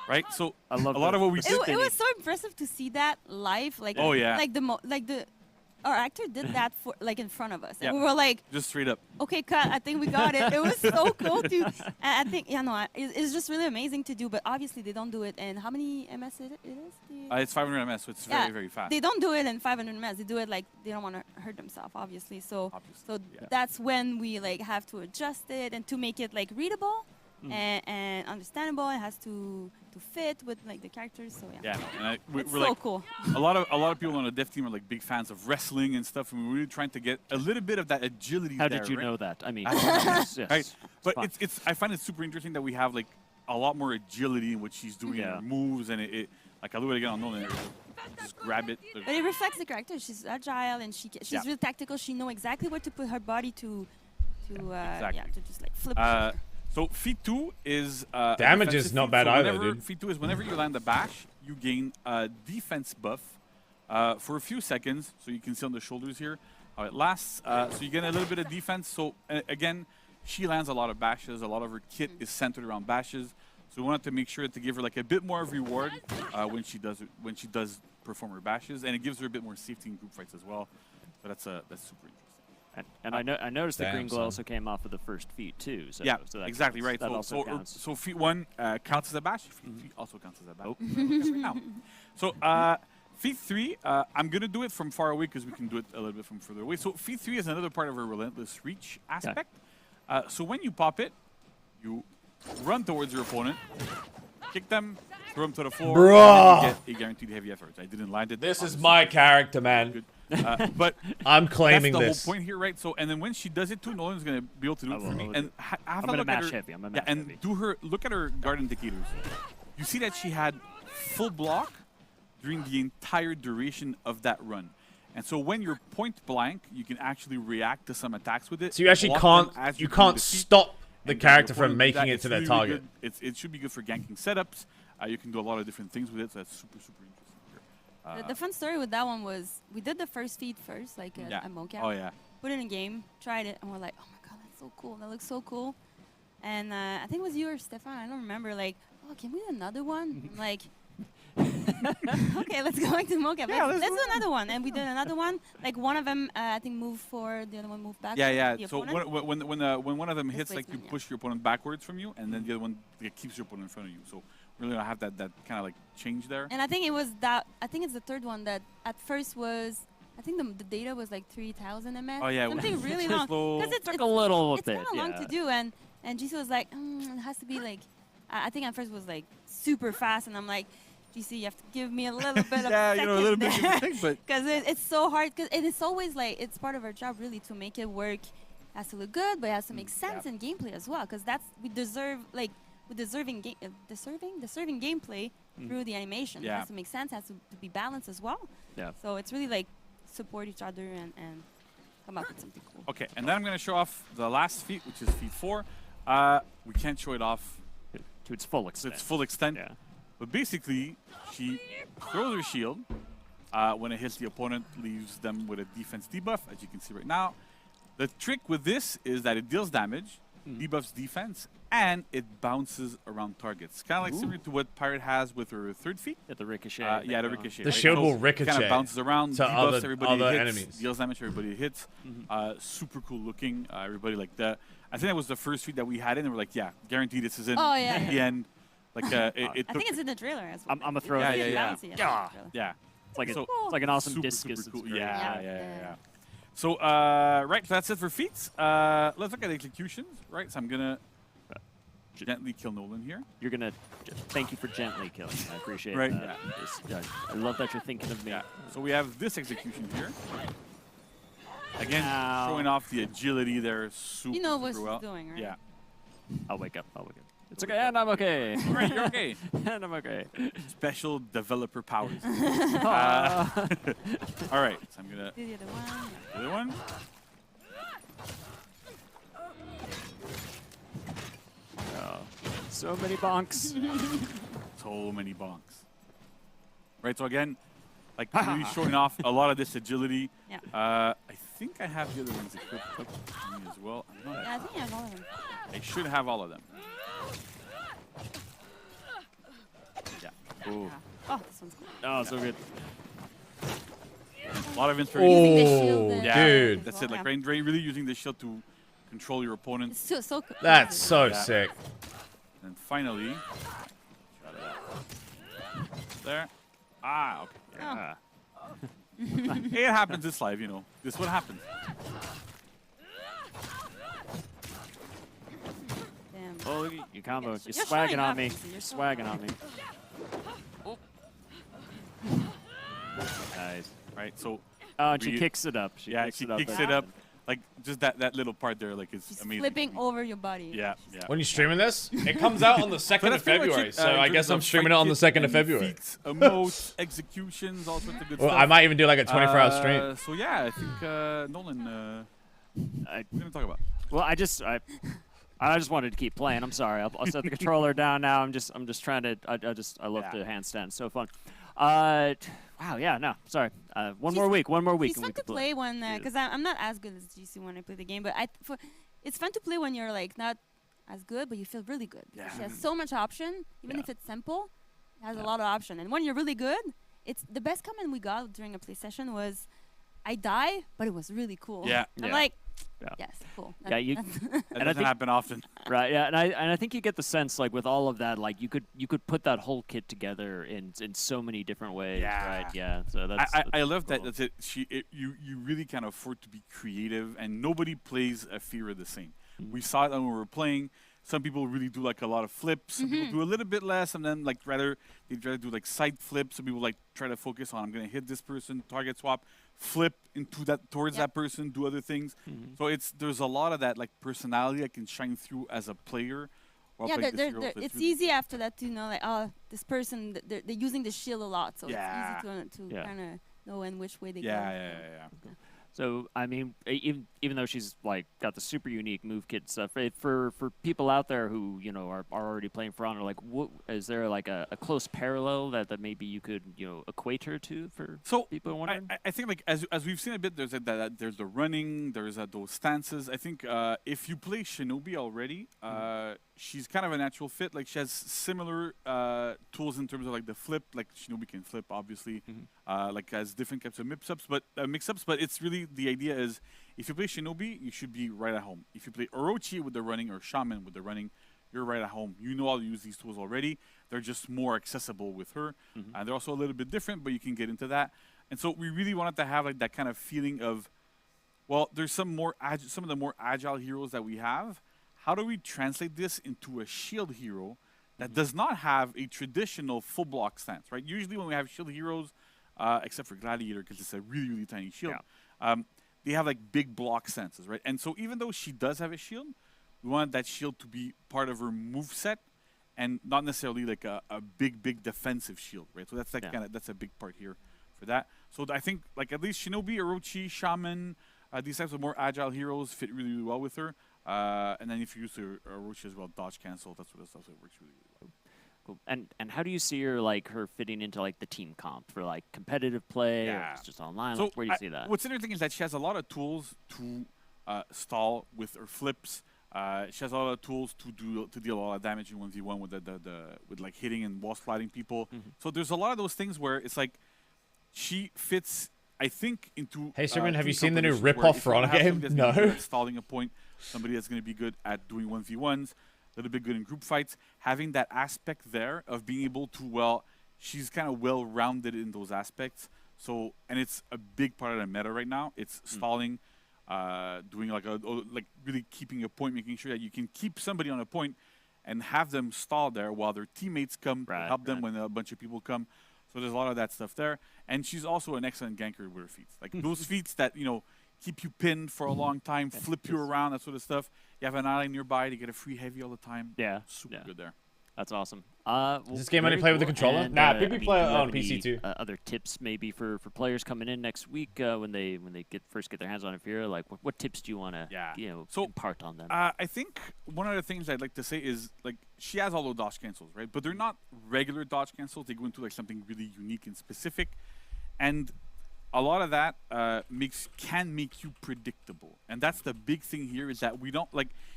Right. So I love a lot of what we it was so impressive to see that live. Like Oh, yeah. like our actor did that for like in front of us, and Yeah. we were like, just straight up. okay, cut. I think we got it. It was so cool to. I think it's just really amazing to do. But obviously they don't do it. And how many MS it is? It's 500 MS, so it's very, very fast. They don't do it in 500 MS. They do it like they don't want to hurt themselves, obviously. So that's when we like have to adjust it and to make it like readable and understandable. It has to fit with like the characters. So Yeah, and we're so like cool. a lot of people on the dev team are like big fans of wrestling and stuff, and we're really trying to get a little bit of that agility. How there, did you right? know that? I mean, Yes, yes. right. But fun. it's I find it super interesting that we have like a lot more agility in what she's doing in her moves, and it like I'll do it again on Nolan. Just grab it. But it reflects the character. She's agile and she's really tactical. She knows exactly where to put her body to just like flip. So feat 2 is Damage is not bad either, whenever, dude. Feat 2 is whenever you land a bash, you gain a defense buff for a few seconds. So you can see on the shoulders here how it lasts. So you get a little bit of defense. So again, she lands a lot of bashes. A lot of her kit is centered around bashes. So we wanted to make sure to give her like a bit more of reward when she does perform her bashes, and it gives her a bit more safety in group fights as well. So that's super interesting. And I noticed the green glow son. also came off of the first feat too. So, Yeah, so that exactly counts. right. That also counts. So feat 1 counts as a bash. Feat 3 also counts as a bash. Oh. Now. So feat 3, I'm gonna do it from far away because we can do it a little bit from further away. So feat 3 is another part of our relentless reach aspect. So when you pop it, you run towards your opponent, kick them, throw them to the floor, Bruh. and you get a guaranteed heavy effort. I didn't land it. This is my character, man. Good. But I'm claiming that's the this. whole point here, right? So, and then when she does it too, Nolan's gonna be able to do it for me. And have I'm a gonna look at match her. heavy. I'm gonna match heavy. do her. Look at her guard indicators. You see that she had full block during the entire duration of that run. And so when you're point blank, you can actually react to some attacks with it. So you actually block them can't as you you're can't doing the feat, stop the and character your from opponent making do that. it It's to their really target. good. It should be good for ganking setups. You can do a lot of different things with it. So that's super interesting here. The fun story with that one was we did the first feed first, like a mocap. Oh yeah. Put it in a game, tried it, and we're like, oh my god, that's so cool. That looks so cool. And I think it was you or Stefan. I don't remember. Like, oh, can we do another one? I'm like, okay, let's go into mocap. Let's do another one. And we did another one. Like one of them, I think moved forward, the other one moved back. Yeah. The So opponent. when one of them hits, like you Displacement, push your opponent backwards from you, and then the other one keeps your opponent in front of you. So really, I have that kind of like change there. And I think it was that. I think it's the third one that at first was. I think the data was like 3,000 MS. Oh yeah, something really long. Slow. Because Took a little it's bit. kind of long to do, and GC was like, it has to be like. I think at first it was like super fast, and I'm like, GC, you have to give me a little bit of Yeah, you know, a little bit of a thing, but because it's so hard. Because it's always like it's part of our job really to make it work. It has to look good, but it has to make sense in gameplay as well. Because that's we deserve like with deserving gameplay through the animation. It has to make sense. It has to be balanced as well. Yeah. So it's really like support each other and come up with something cool. Okay, and then I'm going to show off the last feat, which is feat 4. We can't show it off to its full extent. its full extent. Yeah. But basically, she throws her shield. When it hits the opponent, leaves them with a defense debuff, as you can see right now. The trick with this is that it deals damage, debuffs defense, and it bounces around targets. Kind of like similar to what Pirate has with her third feat. Yeah, the ricochet. Yeah, the ricochet. The shield will ricochet. Kind of bounces around, to debuffs everybody other hits, enemies. deals damage to everybody it hits. Super cool looking. Everybody like that. I think that was the first feat that we had in, and we're like, yeah, guaranteed this is in at the end. Like I think it's in the trailer as well. I'm a throw. Yeah. Yeah. It's like it's like an awesome discus. Super cool. It's great. Yeah. So, right, so that's it for feats. Let's look at executions, right? So I'm going to gently kill Nolan here. You're going to thank you for gently killing me. I appreciate right. that. Yeah. I love that you're thinking of me. Yeah. So we have this execution here. Again, showing off the agility there super, you know what super well. she's doing, right? Yeah. I'll wake up. It's okay, and I'm okay. Right, you're okay. And I'm okay. Special developer powers. All right, so I'm going to... Do the other one. The other one. Oh, so many bonks. So many bonks. Right, so again, like really showing off a lot of this agility. Yeah. I think I have the other ones equipped up to me as well. I'm not I think I have all of them. I should have all of them. Yeah. Ooh. Oh, this one's cool. Oh, so good. A lot of inspiration. Oh, yeah, dude. That's it. Like really using the shield to control your opponent. It's so cool. That's so sick. And finally, there. Ah, okay. Yeah. It happens. It's live, you know. This is what happens. Damn. Oh, you combo. You're You're swagging showing on off, me. Casey. You're swagging on me. Oh. Nice. Right, so. Oh, and she kicks it up. She kicks it up. Like, just that little part there, like, it's She's amazing. flipping over your body. Yeah. When you streaming this, it comes out on the 2nd of February. So I guess I'm streaming it on the 2nd of February. Feats, emotes, executions, all sorts of good stuff. I might even do like a 24-hour stream. So yeah, I think Nolan, what are we gonna talk about? Well, I just wanted to keep playing. I'm sorry. I'll set the controller down now. I'm just trying to. I love the handstand. It's so fun. Wow. Yeah. No. Sorry. One more week. It's fun to play when because I'm not as good as GC when I play the game, but it's fun to play when you're like not as good, but you feel really good. Yeah. She has so much option, even if it's simple. It has a lot of option, and when you're really good, it's the best comment we got during a play session was, "I die, but it was really cool." Yeah. I'm like. Yes, cool. That doesn't happen often. Right, yeah, and I think you get the sense like with all of that, like you could put that whole kit together in so many different ways, right? Yeah, so that's I love cool. that. That's it. You really can afford to be creative, and nobody plays Aphira the same. We saw it when we were playing. Some people really do like a lot of flips. Some people do a little bit less, and then like they'd rather do like side flips. Some people like try to focus on I'm gonna hit this person, target swap, flip into that towards that person, do other things. So there's a lot of that like personality that can shine through as a player. Yeah, it's easy after that to know like this person they're using the shield a lot, so it's easy to kind of know in which way they go. Yeah. So I mean, even though she's like got the super unique move kit stuff, for people out there who are already playing For Honor, like what is there like a close parallel that maybe you could equate her to for people wondering? I think like as we've seen a bit, there's there's the running, there's those stances. I think if you play Shinobi already, she's kind of a natural fit. Like she has similar tools in terms of like the flip. Like Shinobi can flip, obviously. Like has different types of mix-ups, but it's really the idea is if you play Shinobi, you should be right at home. If you play Orochi with the running or Shaman with the running, you're right at home. You know how to use these tools already. They're just more accessible with her. And they're also a little bit different, but you can get into that. And so we really wanted to have like that kind of feeling of, well, there's some of the more agile heroes that we have. How do we translate this into a shield hero that does not have a traditional full block stance, right? Usually when we have shield heroes, except for Gladiator because it's a really, really tiny shield, they have like big block stances, right? And so even though she does have a shield, we want that shield to be part of her move set and not necessarily like a big defensive shield, right? So that's like that's a big part here for that. So I think like at least Shinobi, Orochi, Shaman, these types of more agile heroes fit really, really well with her. And then if you use her Orochi as well, dodge cancel, that's what it does. It works really, really well. Cool. And how do you see her her fitting into like the team comp for like competitive play or just online? So like, where do you see that? What's interesting is that she has a lot of tools to stall with her flips. She has a lot of tools to deal a lot of damage in 1v1 with like hitting and wall sliding people. So there's a lot of those things where it's like she fits, I think, into. Hey, Strippin, have you seen the new combinations where rip-off if you wanna Verona have game? somebody that's gonna be No. good at stalling a point, somebody that's going to be good at doing 1v1s, a little bit good in group fights, having that aspect there of being able to, she's kind of well-rounded in those aspects. So, and it's a big part of the meta right now. It's stalling, doing like really keeping a point, making sure that you can keep somebody on a point and have them stall there while their teammates come to help them when a bunch of people come. So there's a lot of that stuff there. And she's also an excellent ganker with her feats. Like those feats that, keep you pinned for a long time, flip you around, that sort of stuff. You have an ally nearby to get a free heavy all the time. Yeah. Super good there. That's awesome. Does this game only play with the controller? And, Nah, people play do you have on PC any, too. Other tips maybe for players coming in next week when they first get their hands on Inferior? Like what tips do you want to impart on them? I think one of the things I'd like to say is like she has all those dodge cancels, right? But they're not regular dodge cancels. They go into like something really unique and specific, and a lot of that can make you predictable. And that's the big thing here is that we don't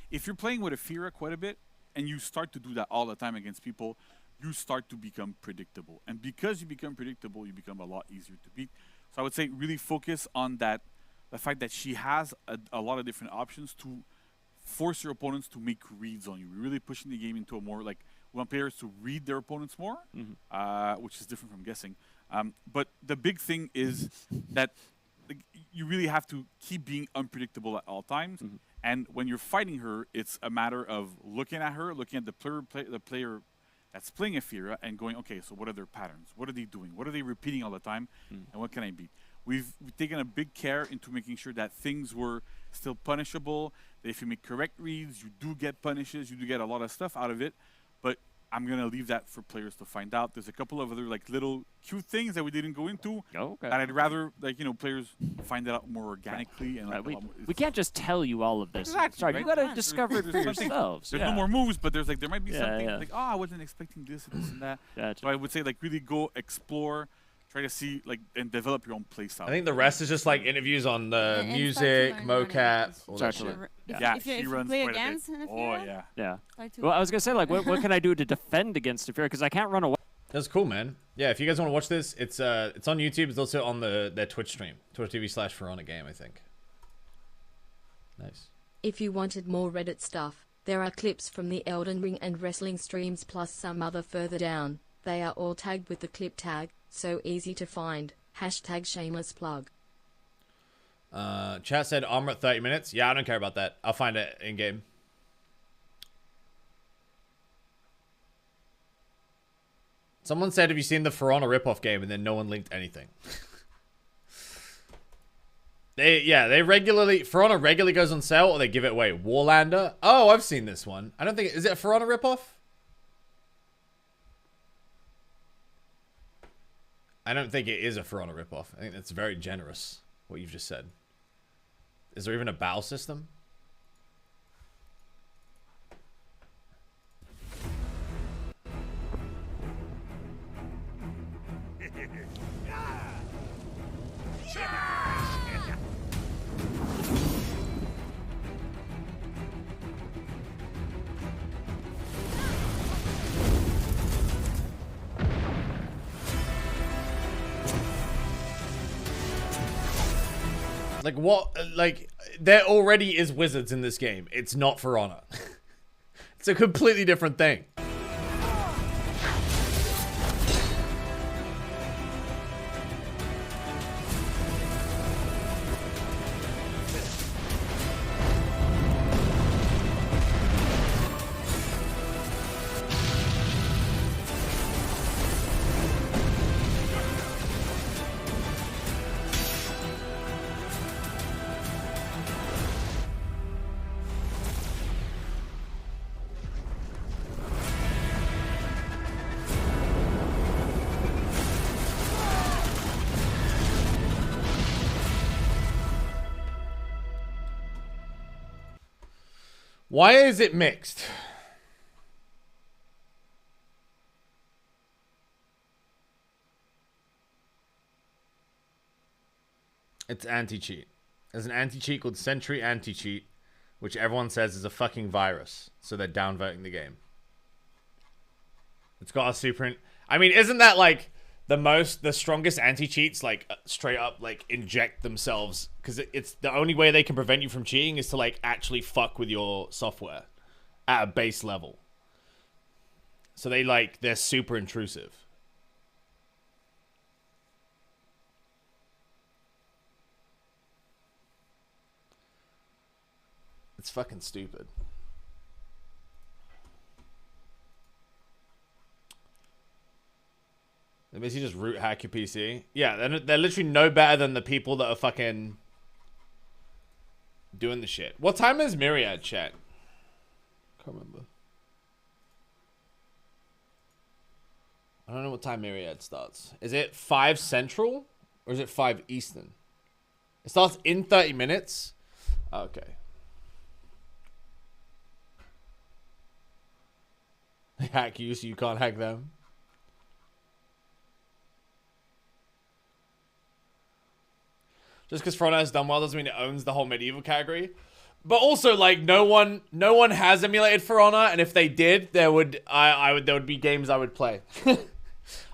if you're playing with Ephira quite a bit and you start to do that all the time against people, you start to become predictable. And because you become predictable, you become a lot easier to beat. So I would say really focus on the fact that she has a lot of different options to force your opponents to make reads on you. We're really pushing the game into a more we want players to read their opponents more, which is different from guessing. But the big thing is that you really have to keep being unpredictable at all times. And when you're fighting her, it's a matter of looking at her, looking at the player that's playing Ephira and going, okay, so what are their patterns? What are they doing? What are they repeating all the time? And what can I beat? We've taken a big care into making sure that things were still punishable, that if you make correct reads, you do get punishes, you do get a lot of stuff out of it. But I'm going to leave that for players to find out. There's a couple of other little cute things that we didn't go into that I'd rather players find that out more organically. And we can't just tell you all of this. Exactly, Sorry, right? you got to discover it for something. yourselves. There's no more moves, but there's there might be something yeah. I wasn't expecting this and that. So I would say really go explore, try to see and develop your own play style. I think the rest is just interviews on the music, mocap, all that shit. If you play against Ephira, yeah. Well, I was gonna say what can I do to defend against Ephira because I can't run away. That's cool, man. Yeah, if you guys want to watch this, it's on YouTube. It's also on their Twitch stream, twitch.tv/Verona Game, I think. Nice. If you wanted more Reddit stuff, there are clips from the Elden Ring and wrestling streams plus some other further down. They are all tagged with the clip tag, so easy to find. #shameless plug. Chat said armor at 30 minutes. Yeah, I don't care about that. I'll find it in game. Someone said, have you seen the Verona ripoff game? And then no one linked anything. Verona regularly goes on sale or they give it away. Warlander. Oh, I've seen this one. I don't think, is it a Verona ripoff? I don't think it is a Verona ripoff. I think that's very generous, what you've just said. Is there even a battle system? There already is wizards in this game. It's not Verona. It's a completely different thing. Why is it mixed? It's anti-cheat. There's an anti-cheat called Sentry Anti-Cheat, which everyone says is a fucking virus. So they're downvoting the game. It's got a super... I mean, isn't that like the strongest anti-cheats like straight up like inject themselves? Because it's the only way they can prevent you from cheating is to like actually fuck with your software at a base level. So they're super intrusive. It's fucking stupid. They basically just root hack your PC. Yeah, they're literally no better than the people that are fucking doing the shit. What time is Myriad, chat? Can't remember. I don't know what time Myriad starts. Is it 5 Central or is it 5 Eastern? It starts in 30 minutes. Okay. They hack you so you can't hack them. Just because Front has done well doesn't mean it owns the whole medieval category. But also, like, no one has emulated For Honor, and if they did, there would be games I would play.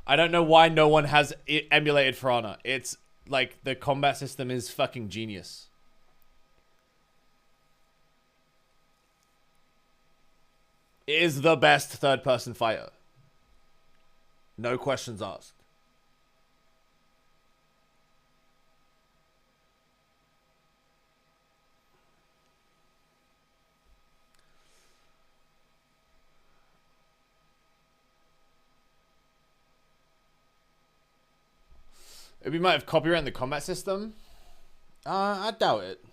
I don't know why no one has emulated For Honor. It's like the combat system is fucking genius. It is the best third-person fighter. No questions asked. We might have copyrighted the combat system. I doubt it.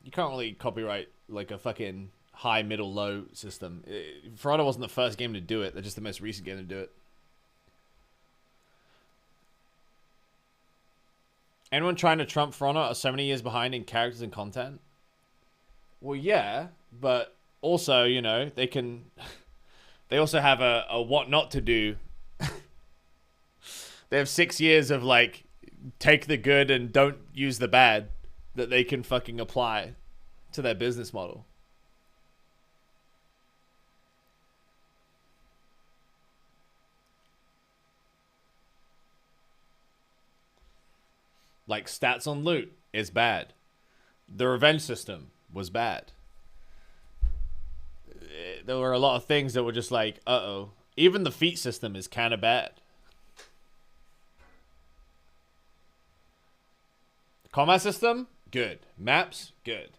You can't really copyright like a fucking high, middle, low system. For Honor wasn't the first game to do it. They're just the most recent game to do it. Anyone trying to trump For Honor are so many years behind in characters and content. Well, yeah, but also, you know, they can... They also have a what not to do. They have 6 years of, like, take the good and don't use the bad that they can fucking apply to their business model. Like, stats on loot is bad. The revenge system was bad. There were a lot of things that were just like, uh-oh. Even the feat system is kind of bad. Combat system, good. Maps, good.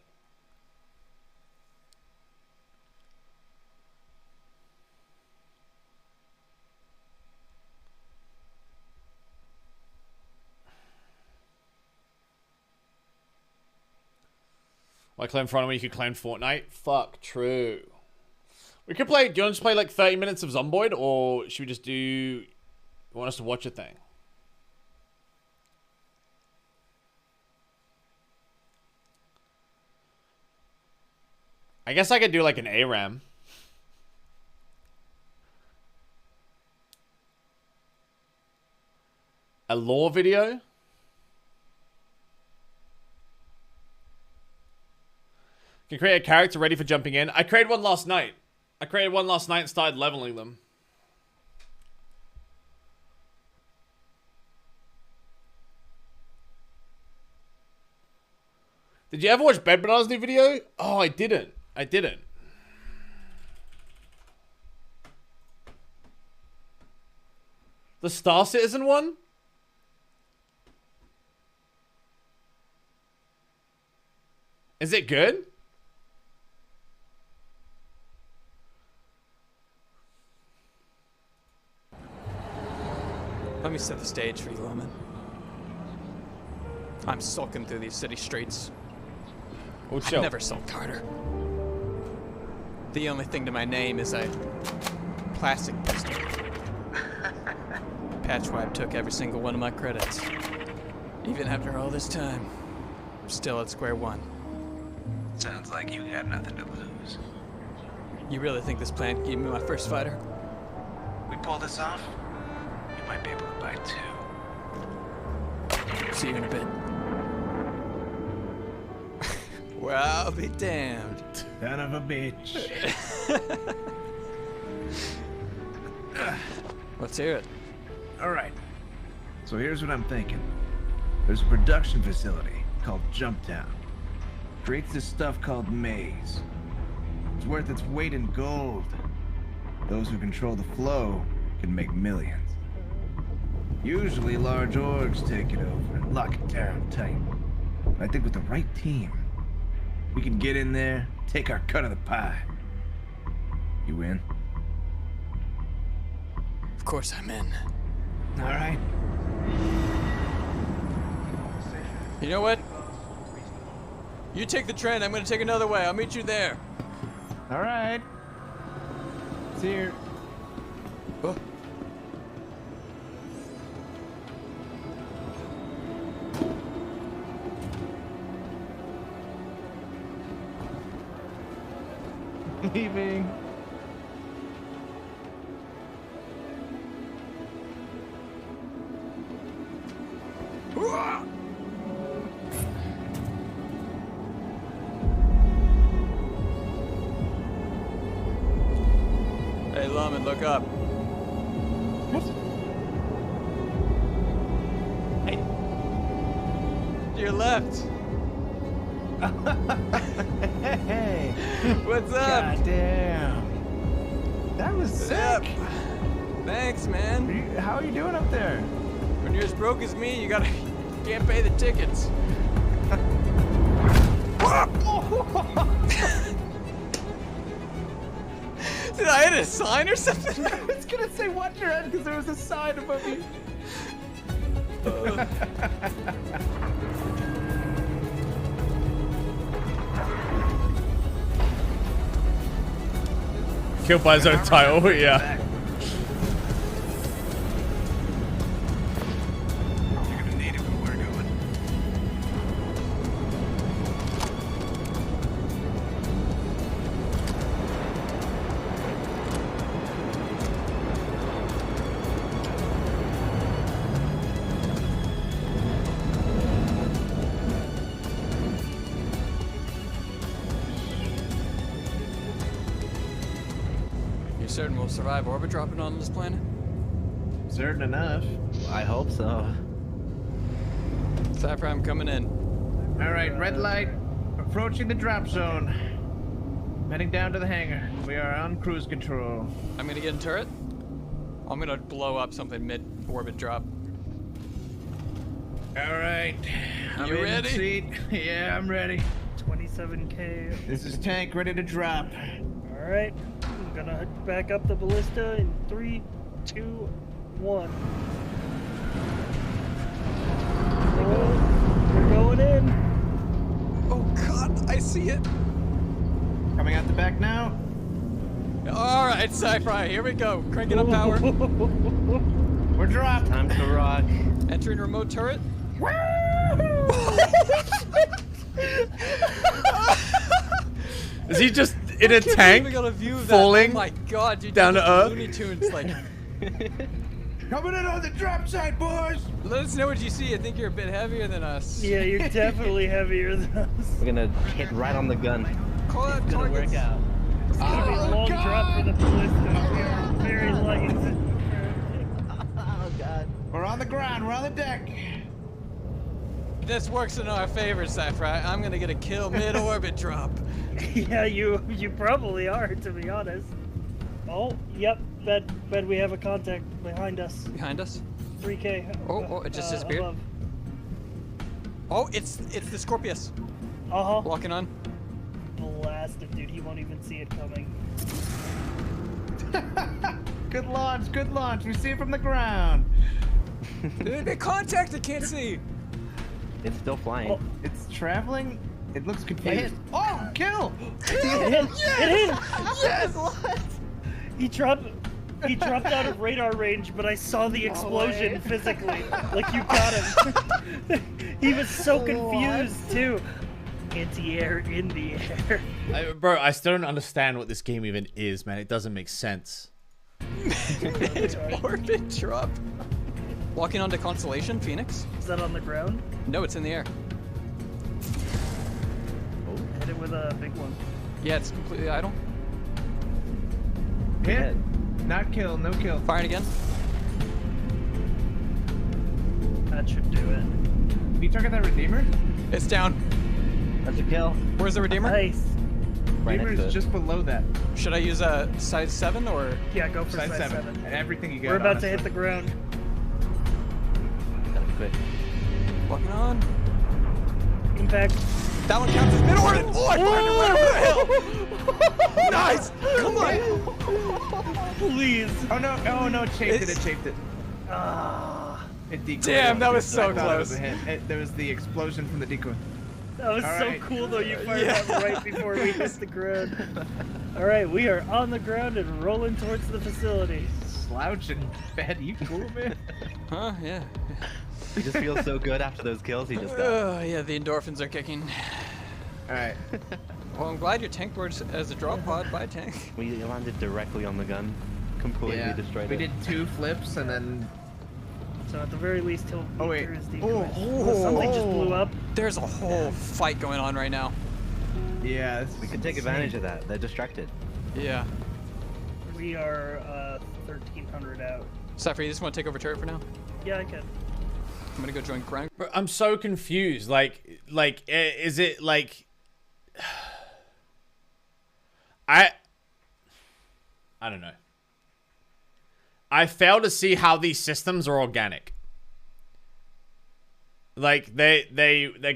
Why claim For Honor when you could claim Fortnite? Fuck, true. We could play, do you want to just play like 30 minutes of Zomboid, or should we just do, you want us to watch a thing? I guess I could do like an ARAM. A lore video? Can create a character ready for jumping in. I created one last night. And started leveling them. Did you ever watch Bed Banana's new video? Oh, I didn't. The Star Citizen one? Is it good? Let me set the stage for you, Lemon. I'm sulking through these city streets. Oh, I've never sulked harder. The only thing to my name is a plastic pistol. Patchwipe took every single one of my credits. Even after all this time, I'm still at square one. Sounds like you have nothing to lose. You really think this plan can give me my first fighter? We pull this off, you might be able to buy 2. See you in a bit. Well, I'll be damned. Son of a bitch. Let's hear it. All right. So here's what I'm thinking. There's a production facility called Jumptown. Creates this stuff called maize. It's worth its weight in gold. Those who control the flow can make millions. Usually large orgs take it over and lock it down tight. But I think with the right team, we can get in there, take our cut of the pie. You in? Of course I'm in. All right. You know what? You take the train, I'm gonna take another way. I'll meet you there. All right. See you. Oh. Leaving. Hey, Lumen, look up. Hey. To your left. Hey. What's up? God damn. That was sick. Yep. Thanks, man. How are you doing up there? When you're as broke as me, you can't pay the tickets. Did I hit a sign or something? I was gonna say watch your head because there was a sign above you. Killed by his own title, yeah. You're gonna need it when we're going. You certain we'll survive orbit dropping on this planet? Certain enough. I hope so. Cypher, I'm coming in. All right, red light. Approaching the drop zone. Heading down to the hangar. We are on cruise control. I'm gonna get in turret. I'm gonna blow up something mid-orbit drop. All right. I'm You in ready? Seat. Yeah, I'm ready. 27K. This is tank ready to drop. All right. I'm gonna back up the ballista in 3, 2, 1. We're going in. Oh God, I see it. Coming out the back now. All right, Cypher, here we go. Cranking up power. We're dropped. Time to rock. Entering remote turret. Is he just in a tank, We got a view of that. falling Oh my God, dude, down you to did earth? Looney Tunes, like. Coming in on the drop side, boys. Let us know what you see. I think you're a bit heavier than us. Yeah, you're definitely heavier than us. We're gonna hit right on the gun. Call out It's gonna targets. work out. It's gonna be a long drop for the ballista. We are very light. Oh God. We're on the ground. We're on the deck. This works in our favor, Cypher. I'm gonna get a kill mid-orbit drop. Yeah, you probably are, to be honest. Oh, yep. Bet we have a contact behind us. Behind us? 3K. Oh, it just disappeared. Above. Oh, it's the Scorpius. Uh-huh. Walking on. Blasted, dude. He won't even see it coming. Good launch. Good launch. We see it from the ground. The contact I can't see. It's still flying. Oh. It's traveling. It looks confused. Oh, kill! It hit! It hit! Yes! What? He dropped out of radar range, but I saw the explosion physically. Like you got him. He was so confused too. anti-air in the air. Bro, I still don't understand what this game even is, man. It doesn't make sense. Orbit drop. Walking onto Constellation, Phoenix. Is that on the ground? No, it's in the air. Hit it with a big one. Yeah, it's completely idle. Hit. Not kill, no kill. Firing again. That should do it. You target that Redeemer? It's down. That's a kill. Where's the Redeemer? Nice. Right Redeemer next to is it. just below that. Should I use a size 7 or? Yeah, go for Size size 7. Everything you got. We're about to honestly. hit the ground. Gotta be quick. Walking on. Impact. That one counts as mid orbit. Oh, I fired it right over the hill. Nice. Come on. Please. Oh no! Oh no! It chafed it. It chafed it. Ah. It decoyed. Damn, that was I so thought it was close. a hit. There was the explosion from the decoy. That was All so right. cool though. You fired that right before we hit the ground. All right, we are on the ground and rolling towards the facility. Slouching, bad. You cool, man? Huh? Yeah. He just feels so good after those kills he just got. Oh yeah, the endorphins are kicking. All right. Well, I'm glad your tank works as a drop pod by tank. We landed directly on the gun, completely destroyed We it. did 2 flips and then. So at the very least, he'll Oh wait. through his Oh, decoys. Something just blew up. There's a whole fight going on right now. Yeah. We can take advantage of that. They're distracted. Yeah. We are 1,300 out. Cypher, you just want to take over turret for now? Yeah, I can. I'm gonna go join ground. Bro, I'm so confused. Like, is it like? I don't know. I fail to see how these systems are organic. Like they're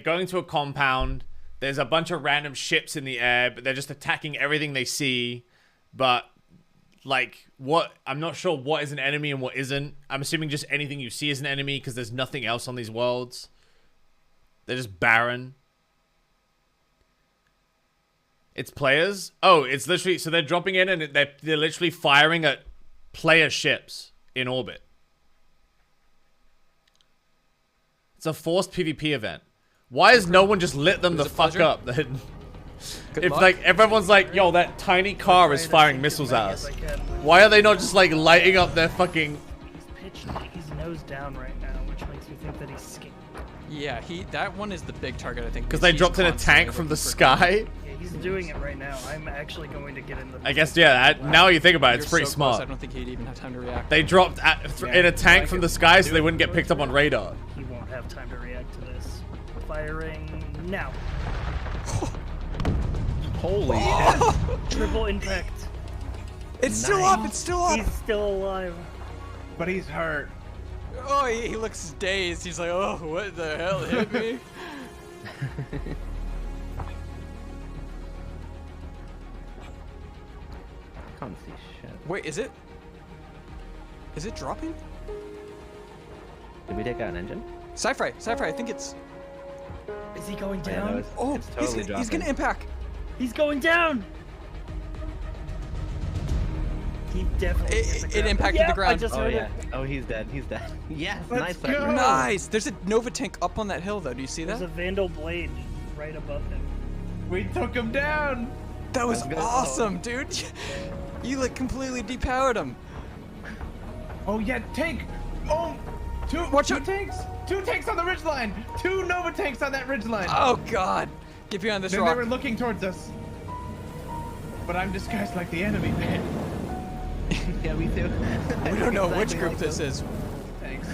going to a compound. There's a bunch of random ships in the air, but they're just attacking everything they see. But like, what? I'm not sure what is an enemy and what isn't. I'm assuming just anything you see is an enemy because there's nothing else on these worlds. They're just barren. It's players? Oh, it's literally... So they're dropping in and they're literally firing at player ships in orbit. It's a forced PvP event. Why has no one just lit them the fuck up? Then, if luck. like everyone's like, yo, that tiny car is firing missiles at us. Why are they not just like lighting up their fucking... He's pitched. He's nose down right now, which makes me think that he's scared. Yeah, that one is the big target, I think. Because they he's dropped in a constantly tank from the looking for sky? Yeah, he's doing it right now. I'm actually going to get in the... I guess, yeah, now you think about it, You're it's pretty so close, smart. I don't think he'd even have time to react. They dropped in a tank from the sky so they wouldn't get picked up on radar. He won't have time to react to this. Firing now. Holy Triple impact. It's still up, it's still up! He's still alive. But he's hurt. Oh, he looks dazed. He's like, oh, what the hell hit me? Can't see shit. Wait, is it? Is it dropping? Did we take out an engine? Sci-Fi, I think it's... Is he going Yeah, no, down? it's, Oh, it's totally he's gonna impact. He's going down. He definitely hit the It ground. impacted Yeah, the ground. I just Oh heard yeah. it. Oh, he's dead. He's dead. Yes, Let's nice. go. Cypher. Nice! There's a Nova tank up on that hill, though. Do you see There's that? a Vandal blade right above him. We took him down. That was Let's go. awesome, dude. You like completely depowered him. Oh yeah, tank. Oh, Watch two out. tanks. 2 tanks on the ridgeline. 2 Nova tanks on that ridgeline. Oh God! Get behind this Then rock. they were looking towards us. But I'm disguised like the enemy, man. Yeah, we do. We don't know which Exactly group like this them. is. Thanks.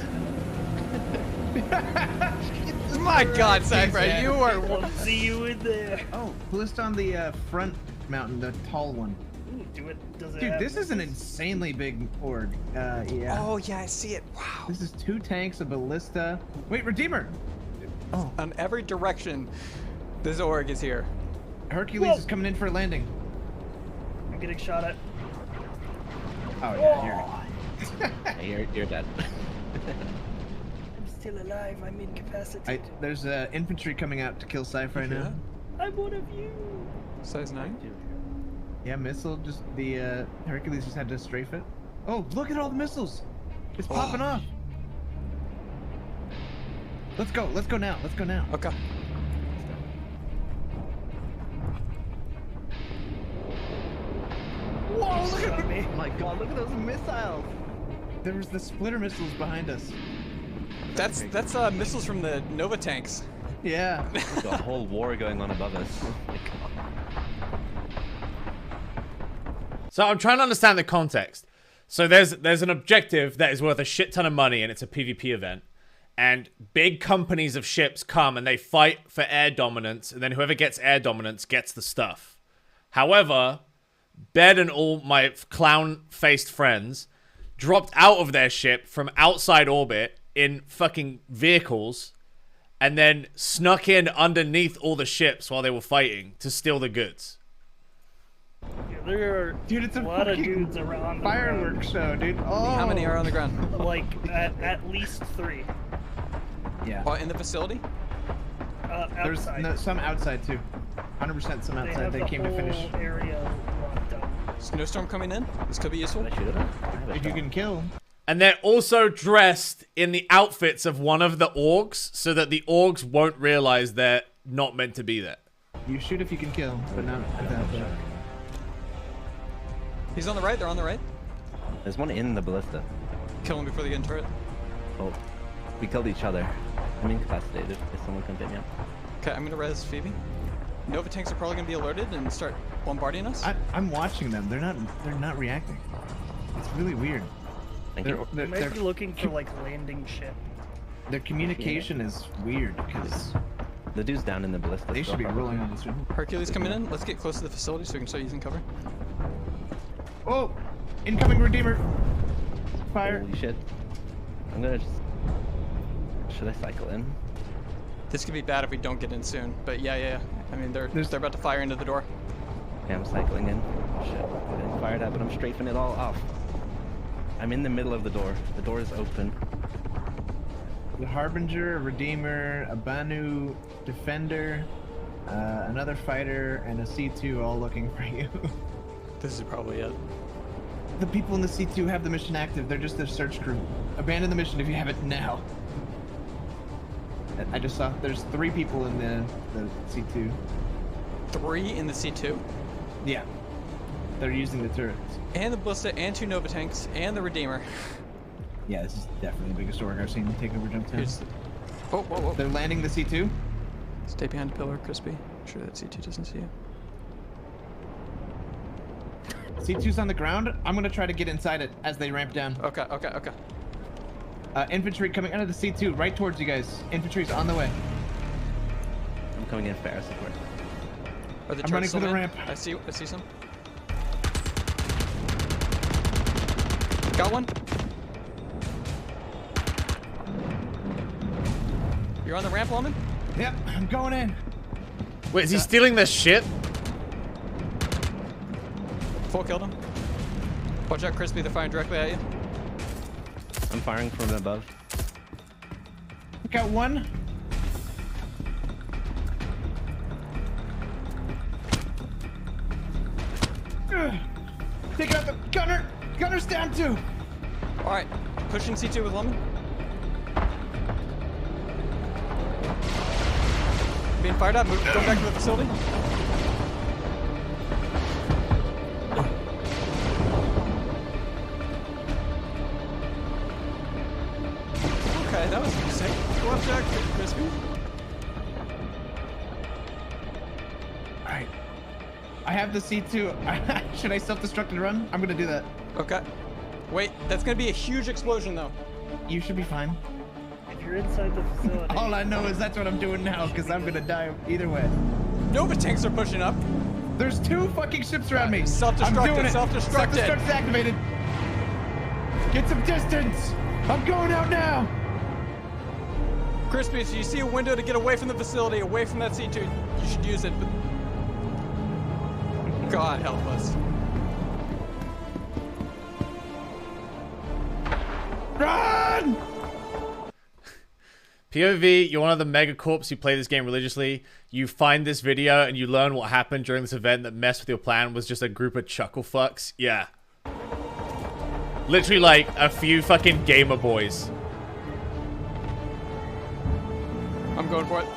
My God, Sci-Fi, dead. you are. Won't see you in there. Oh, list on the front mountain, the tall one. Ooh, do it. Does it Dude, have this is an missiles? insanely big org. Yeah. Oh yeah, I see it. Wow. This is 2 tanks, a ballista. Wait, Redeemer. Oh, On every direction, this org is here. Hercules Whoa. is coming in for a landing. I'm getting shot at. Oh yeah, Yeah, you're dead. I'm still alive. I'm incapacitated. there's infantry coming out to kill Scythe right now. I'm one of you. Size 9. Yeah, missile. Just the Hercules just had to strafe it. Oh, look at all the missiles! It's popping off. Let's go. Let's go now. Let's go now. Okay. Oh, look at me. My God, look at those missiles. There was the splitter missiles behind us. That's missiles from the Nova tanks. Yeah. There's a whole war going on above us. So I'm trying to understand the context. So there's an objective that is worth a shit ton of money, and it's a PvP event. And big companies of ships come and they fight for air dominance, and then whoever gets air dominance gets the stuff. However, Bed and all my clown-faced friends dropped out of their ship from outside orbit in fucking vehicles, and then snuck in underneath all the ships while they were fighting to steal the goods. Yeah, there are it's a lot of fucking dudes around. fireworks show, dude. Oh. How many are on the ground? Like at least 3. Yeah. Oh, in the facility? There's Outside. Some outside too. 100% some They outside. have They the came to finish. whole area locked up. Snowstorm coming in. This could be useful. If you can kill. And they're also dressed in the outfits of one of the orgs, so that the orgs won't realize they're not meant to be there. You shoot if you can kill, but not at that point. He's on the right. They're on the right. There's one in the ballista. Kill him before they get into it. Oh, we killed each other. I'm incapacitated. If someone can pick me up. Okay, I'm gonna res Phoebe. Nova tanks are probably gonna be alerted and start bombarding us. I'm watching them. They're not reacting. It's really weird. They might be looking for like landing ship. Their communication is weird because the dude's down in the ballista. They should be rolling on this room. Hercules coming in. Let's get close to the facility so we can start using cover. Oh, incoming Redeemer. Fire. Holy shit. I'm gonna just... Should I cycle in? This could be bad if we don't get in soon. But yeah. I mean, they're about to fire into the door. Yeah, I'm cycling in. Shit. I'm getting fired at, but I'm strafing it all off. I'm in the middle of the door. The door is open. The Harbinger, a Redeemer, a Banu, Defender, another fighter, and a C2 all looking for you. This is probably it. The people in the C2 have the mission active. They're just their search crew. Abandon the mission if you have it now. I just saw there's 3 people in the C2. 3 in the C2? Yeah. They're using the turrets. And the ballista, and 2 Nova tanks, and the Redeemer. Yeah, this is definitely the biggest org I've seen take over jump 10. Whoa. They're landing the C2. Stay behind the pillar, Crispy. Make sure that C2 doesn't see you. C2's on the ground. I'm gonna try to get inside it as they ramp down. Okay. Infantry coming out of the C2 right towards you guys. Infantry's on the way. I'm coming in for air support. Are the I'm running turrets for the still in? ramp. I see some. Got one. You're on the ramp, Loman? Yep, I'm going in. Wait, is he stealing this shit? Full killed him. Watch out, Crispy. They're firing directly at you. I'm firing from above. Got one. Take out the gunner. Gunner's down too. All right, pushing C2 with Loman. Being fired up. Go back to the facility. Okay, that was interesting. Go up there, Crispy. Alright. I have the C2. Should I self-destruct and run? I'm gonna do that. Okay. Wait, that's gonna be a huge explosion though. You should be fine. If you're inside the facility. All I know is that's what I'm doing now, because I'm gonna die either way. Nova tanks are pushing up. There's 2 fucking ships around me. Self-destructed, I'm doing it. self-destructed. Self-destruct's activated. Get some distance. I'm going out now. Crispy, so you see a window to get away from the facility, away from that C2. You should use it. But... God help us. Run! POV, you're one of the megacorps who play this game religiously. You find this video and you learn what happened during this event that messed with your plan was just a group of chuckle fucks. Yeah. Literally like a few fucking gamer boys. I'm going for it.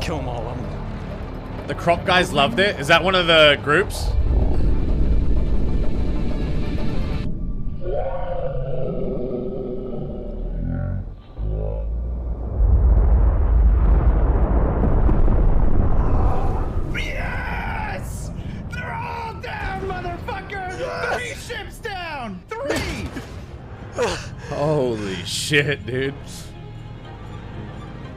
kill them all. The crop guys loved it. Is that one of the groups? Yes! They're all down, motherfucker! 3 ships down! 3! Holy shit, dude.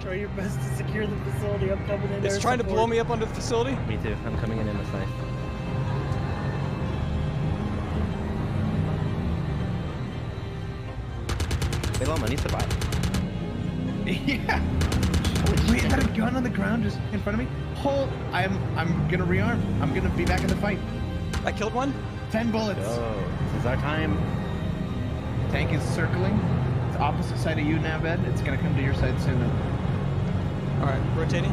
Try your best to secure the facility. I'm coming in there. It's trying to blow me up under the facility? Me too. I'm coming in the snipe. Hey, Loma, needs to buy. Yeah. Wait, I got a gun on the ground just in front of me. Hold. I'm gonna rearm. I'm gonna be back in the fight. I killed one. 10 bullets. Oh, this is our time. Tank is circling. It's opposite side of you now, Ben. It's gonna come to your side soon. All right, rotating.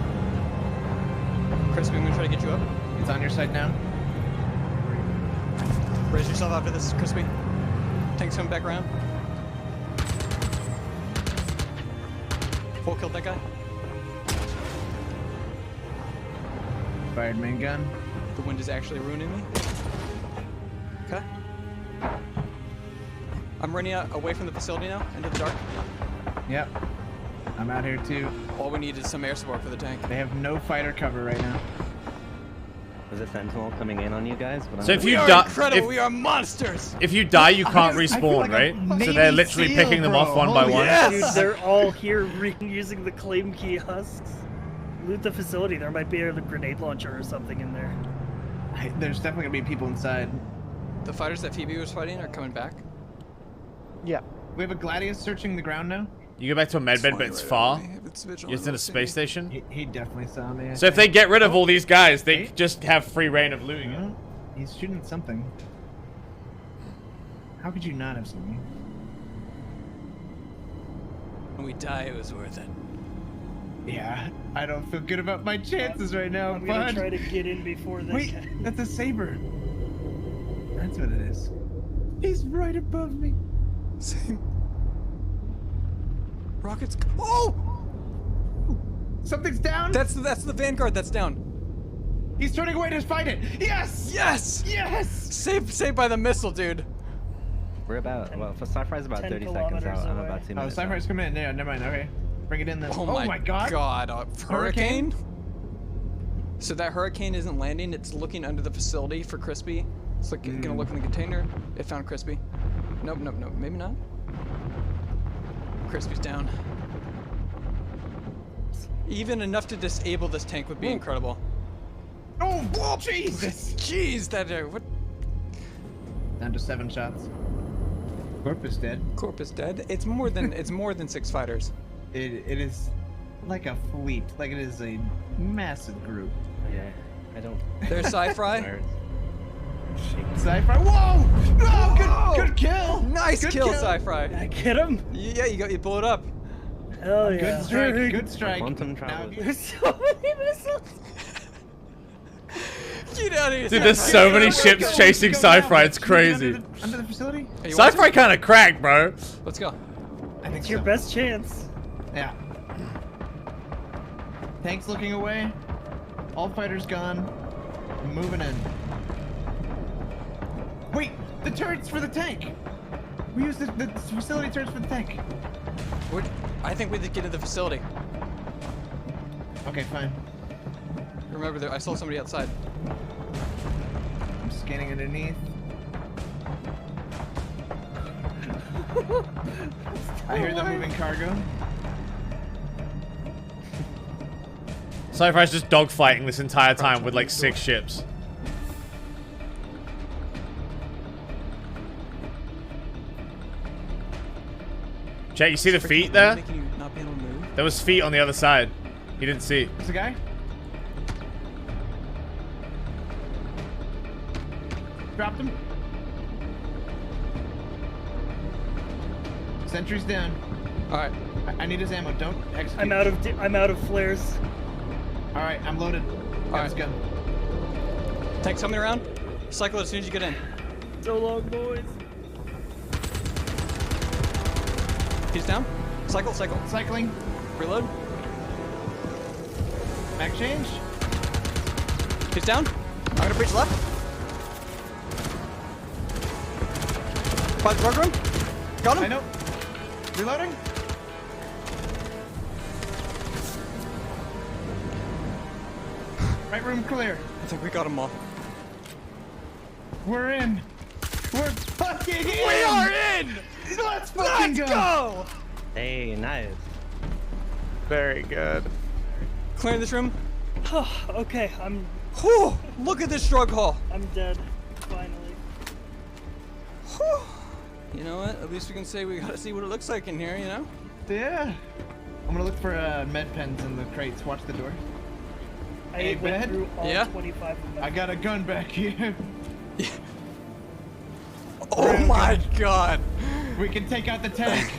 Crispy, I'm gonna try to get you up. It's on your side now. Raise yourself after this, Crispy. Tank's coming back around. Full killed that guy. Fired main gun. The wind is actually ruining me. Okay. I'm running out away from the facility now, into the dark. Yep. I'm out here too. All we need is some air support for the tank. They have no fighter cover right now. Is a sentinel coming in on you guys? So if you incredible, we are monsters. If you die, you can't respawn, right? So they're literally picking them off one by one. Dude, they're all here using the claim kiosks. Loot the facility. There might be a grenade launcher or something in there. There's definitely gonna be people inside. The fighters that Phoebe was fighting are coming back. Yeah. We have a Gladius searching the ground now. You go back to a medbed, but it's far. It's in a space station. He definitely saw me. So if they get rid of all these guys, they just have free reign of looting it. He's shooting at something. How could you not have seen me? When we die, it was worth it. Yeah, I don't feel good about my chances right now, I'm gonna bud. try to get in before they Wait, can. that's a saber. That's what it is. He's right above me. Same. Rockets. Oh! Something's down. That's the Vanguard that's down. He's turning away to fight it. Yes! Yes! Yes! Saved by the missile, dude. We're about, well, for Sci-Fi's about 30 seconds out. I'm about 2 minutes Oh, Sci-Fi's coming in. Yeah, never mind. Okay. Bring it in then. Oh my god. Hurricane? So that hurricane isn't landing, it's looking under the facility for Crispy. It's like gonna look in the container. It found Crispy. Nope, maybe not. Crispy's down. Even enough to disable this tank would be incredible. Oh, Jesus! Jeez, that what? Down to 7 shots. Corp is dead. Corp is dead. It's more than 6 fighters. It is like a fleet. Like it is a massive group. Yeah, I don't. There's Sci-Fi. Sci-Fi. Whoa! Oh, good kill. Nice good kill, Sci-Fi. Did I get him? Yeah, you blew it up. Hell yeah. Good strike. Good strike. Quantum travel. There's so many missiles. Get out of here. Dude, there's so many ships chasing Sci-Fi, it's crazy. Under the facility? Sci-Fi kind of cracked, bro. Let's go. I think It's your best chance. Yeah. Tank's looking away. All fighters gone. Moving in. Wait, the turrets for the tank. We use the facility turrets for the tank. I think we did get to the facility. Okay, fine. Remember, I saw somebody outside. I'm scanning underneath. I hear them moving cargo. Sci-Fi's just dogfighting this entire time with like 6 ships. Chat, you see the feet there? There was feet on the other side. You didn't see. There's a guy. Dropped him. Sentry's down. All right. I need his ammo. Don't execute. I'm out of flares. All right, I'm loaded. Got his gun. Tank's coming around. Cycle as soon as you get in. So long, boys. He's down. Cycle. Cycling. Reload. Back change. He's down. I'm gonna breach left. By the drug room. Got him. I know. Reloading. Right room clear. I think we got them all. We're in. We're fucking in. We are in. Let's fucking go. Hey, nice. Very good. Clearing this room. Okay, I'm. Whew, look at this drug haul. I'm dead. Finally. Whew. You know what? At least we can say we gotta see what it looks like in here. You know? Yeah. I'm gonna look for med pens in the crates. Watch the door. I went through all 25 of them. I got a gun back here. Oh my god. We can take out the tank.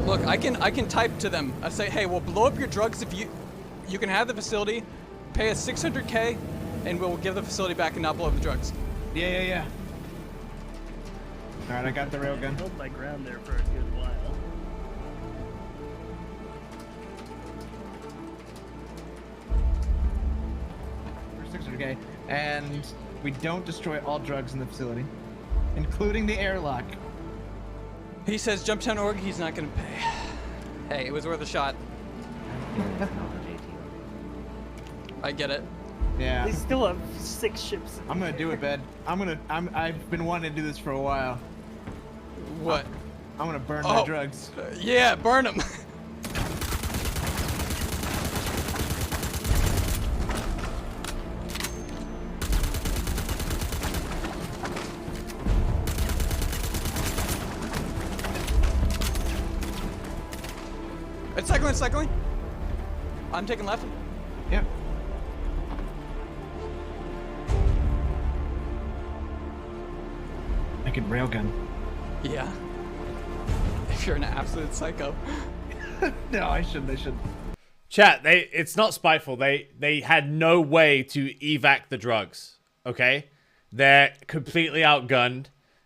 Look, I can type to them. I say, hey, we'll blow up your drugs if you can have the facility, pay us 600K, and we'll give the facility back and not blow up the drugs. Yeah. All right, I got the railgun. I held my ground there for a good while. For 600K, and we don't destroy all drugs in the facility, including the airlock. He says Jumptown Org, he's not gonna pay. Hey, it was worth a shot. I get it. Yeah. They still have 6 ships. I'm gonna do it, Ben. I've been wanting to do this for a while. What? I'm gonna burn my drugs. Yeah, burn them. It's cycling. I'm taking left. Yep. I could railgun. Yeah. If you're an absolute psycho. No, I shouldn't. Chat, it's not spiteful. They had no way to evac the drugs. Okay? They're completely outgunned.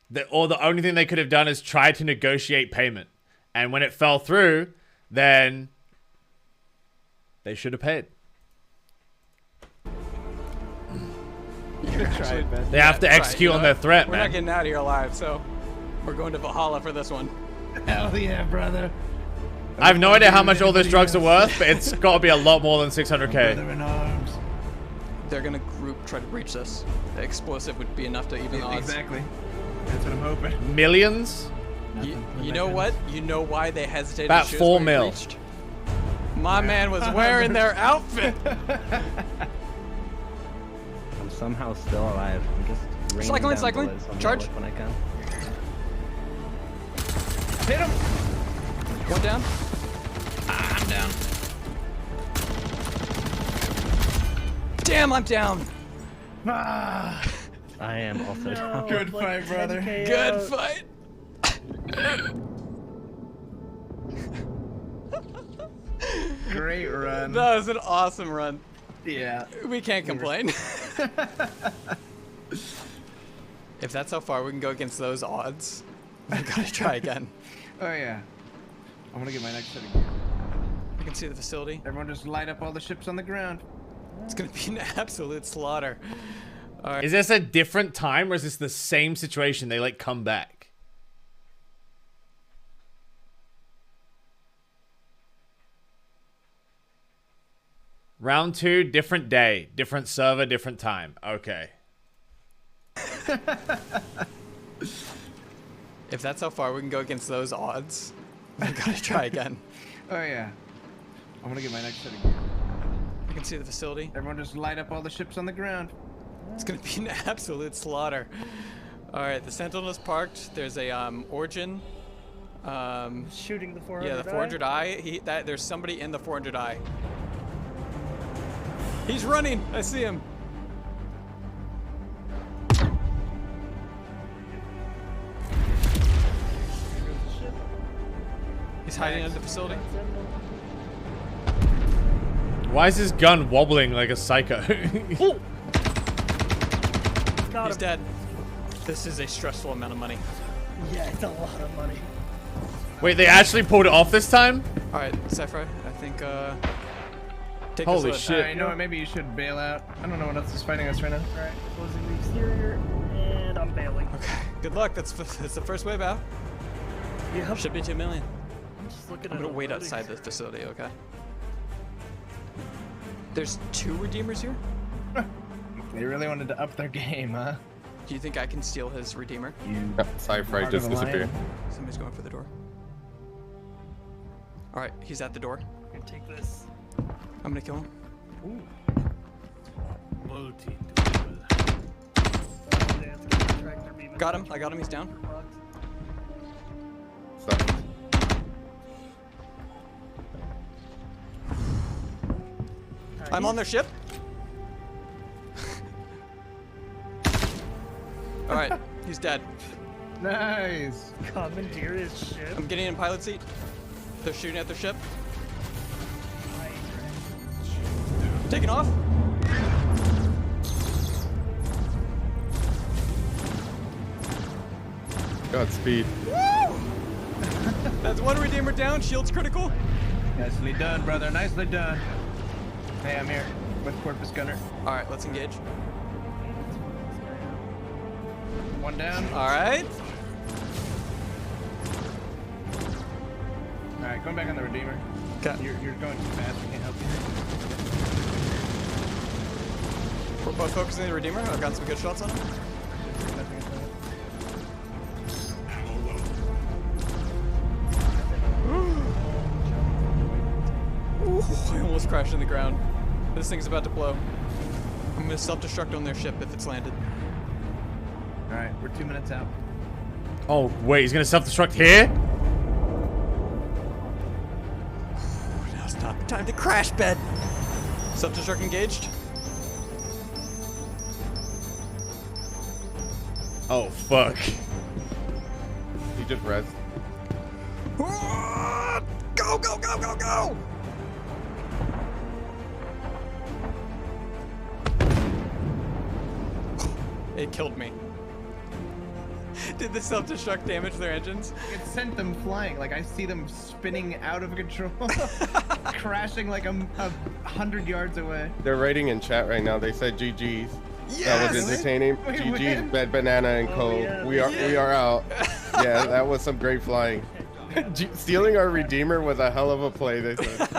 The only thing they could have done is try to negotiate payment. And when it fell through, then they should have paid. They have to execute on their threat, We're man. not getting out of here alive, so we're going to Valhalla for this one. Hell yeah, brother. I have no idea how much all those drugs are worth, but it's got to be a lot more than 600K. Brother in arms. They're gonna try to breach this. The explosive would be enough to even the odds. Exactly. That's what I'm hoping. Millions? You know what? You know why they hesitated About to shoot us 4 when we mil. breached? My man was wearing their outfit. I'm somehow still alive. I'm just raining down Cycling. bullets on Charge. the when I can. Hit him. One down. I'm down. Damn, I'm down. Ah. I am also down. Good fight, brother. Good fight. Great run. That was an awesome run. Yeah. We can't complain. If that's how far we can go against those odds, we gotta try again. Oh yeah. I'm gonna get my next set of gear. I can see the facility. Everyone just light up all the ships on the ground. It's gonna be an absolute slaughter. All right. Is this a different time or is this the same situation? They like come back. Round 2, different day, different server, different time. Okay. If that's how far we can go against those odds, we gotta try again. Oh yeah. I'm gonna get my next set of gear. I can see the facility. Everyone just light up all the ships on the ground. It's gonna be an absolute slaughter. All right, the Sentinel is parked. There's a Origin. Shooting the 400i? Yeah, the 400i. There's somebody in the 400i. He's running. I see him. He's hiding under the facility. Why is his gun wobbling like a psycho? He's dead. This is a stressful amount of money. Yeah, it's a lot of money. Wait, they actually pulled it off this time? All right, Cypher, I think Take Holy this shit. You know what? Maybe you should bail out. I don't know what else is fighting us right now. Alright, closing the exterior, and I'm bailing. Okay. Good luck. That's the first wave out. Yep. Should be 2 million. I'm just looking I'm at gonna the wait loading outside the screen. facility. Okay. There's 2 redeemers here. They really wanted to up their game, huh? Do you think I can steal his redeemer? Sci-Fi just disappeared. Somebody's going for the door. All right, he's at the door. I'm gonna take this. I'm gonna kill him. Got him. I got him. He's down. I'm on their ship. All right, he's dead. Nice. Commandeer his ship. I'm getting in pilot seat. They're shooting at their ship. Taking off. Godspeed. Woo! That's 1 redeemer down. Shield's critical. Nicely done, brother. Nicely done. Hey, I'm here with Corpus Gunner. All right, let's engage. One down. All right. All right, going back on the Redeemer. Okay. You're going too fast. We can't help you. We're both focusing on the redeemer. I've got some good shots on him. Ooh, I almost crashed in the ground. This thing's about to blow. I'm gonna self-destruct on their ship if it's landed. All right, we're 2 minutes out. Oh, wait, he's gonna self-destruct here? Now's not the time to crash bed. Self-destruct engaged. Oh, fuck. He just rezzed. Go, go, go, go, go! It killed me. Did the self-destruct damage their engines? It sent them flying. Like, I see them spinning out of control. Crashing like 100 yards away. They're writing in chat right now. They said GG's. That was Yes! entertaining. We GG's, win. Bed Banana and Co. yeah, we are out. Yeah, that was some great flying. Stealing our Redeemer was a hell of a play, they said.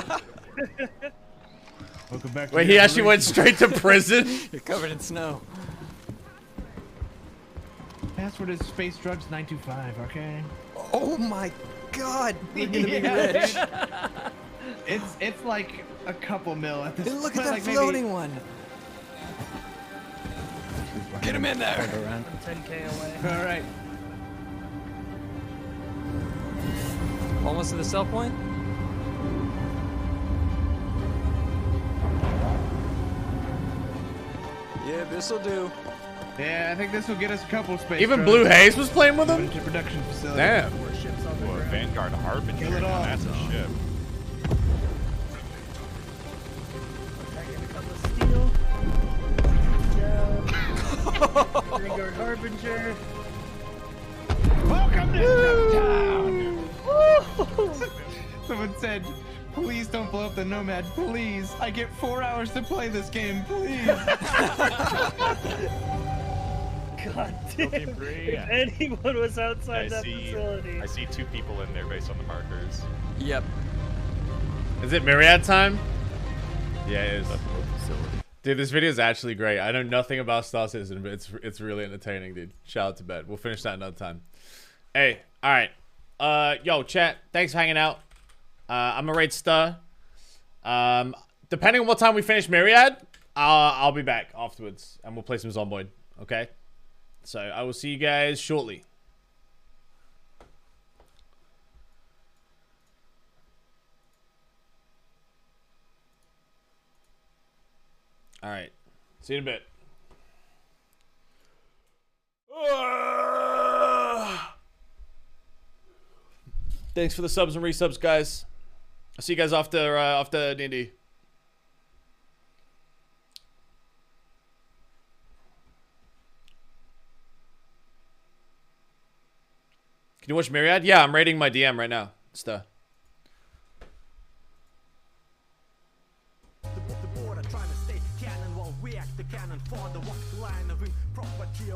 Welcome back to Wait, the he actually went operation. straight to prison? You're covered in snow. Password is Space Drugs 925. Okay. Oh my God! We're gonna be Yeah, rich. dude. It's like a couple mil at this And look at point. that like maybe- floating one. Get him in there. I'm 10k away. All right. Almost to the sell point. Yeah, this'll do. Yeah, I think this will get us a couple space. Even drugs. Blue Haze was playing with him? Into production facility. Damn. Vanguard Harbinger. Kill it all. That's a ship. Steel. Down. Vanguard Harbinger. Welcome to Stumptown. Someone said, "Please don't blow up the Nomad, please. I get 4 hours to play this game, please." God damn. If anyone was outside that facility. I see 2 people in there based on the markers. Yep. Is it Myriad time? Yeah, it is. Dude, this video is actually great. I know nothing about Star Citizen, but it's really entertaining, dude. Shout out to Bed. We'll finish that another time. Hey, all right. Yo, chat. Thanks for hanging out. I'm a raid Star. Depending on what time we finish Myriad, I'll be back afterwards, and we'll play some Zomboid. Okay. So I will see you guys shortly. All right. See you in a bit. Thanks for the subs and resubs, guys. I'll see you guys after D&D. Can you watch Myriad? Yeah, I'm rating my DM right now. cannon for the walk line of improperty.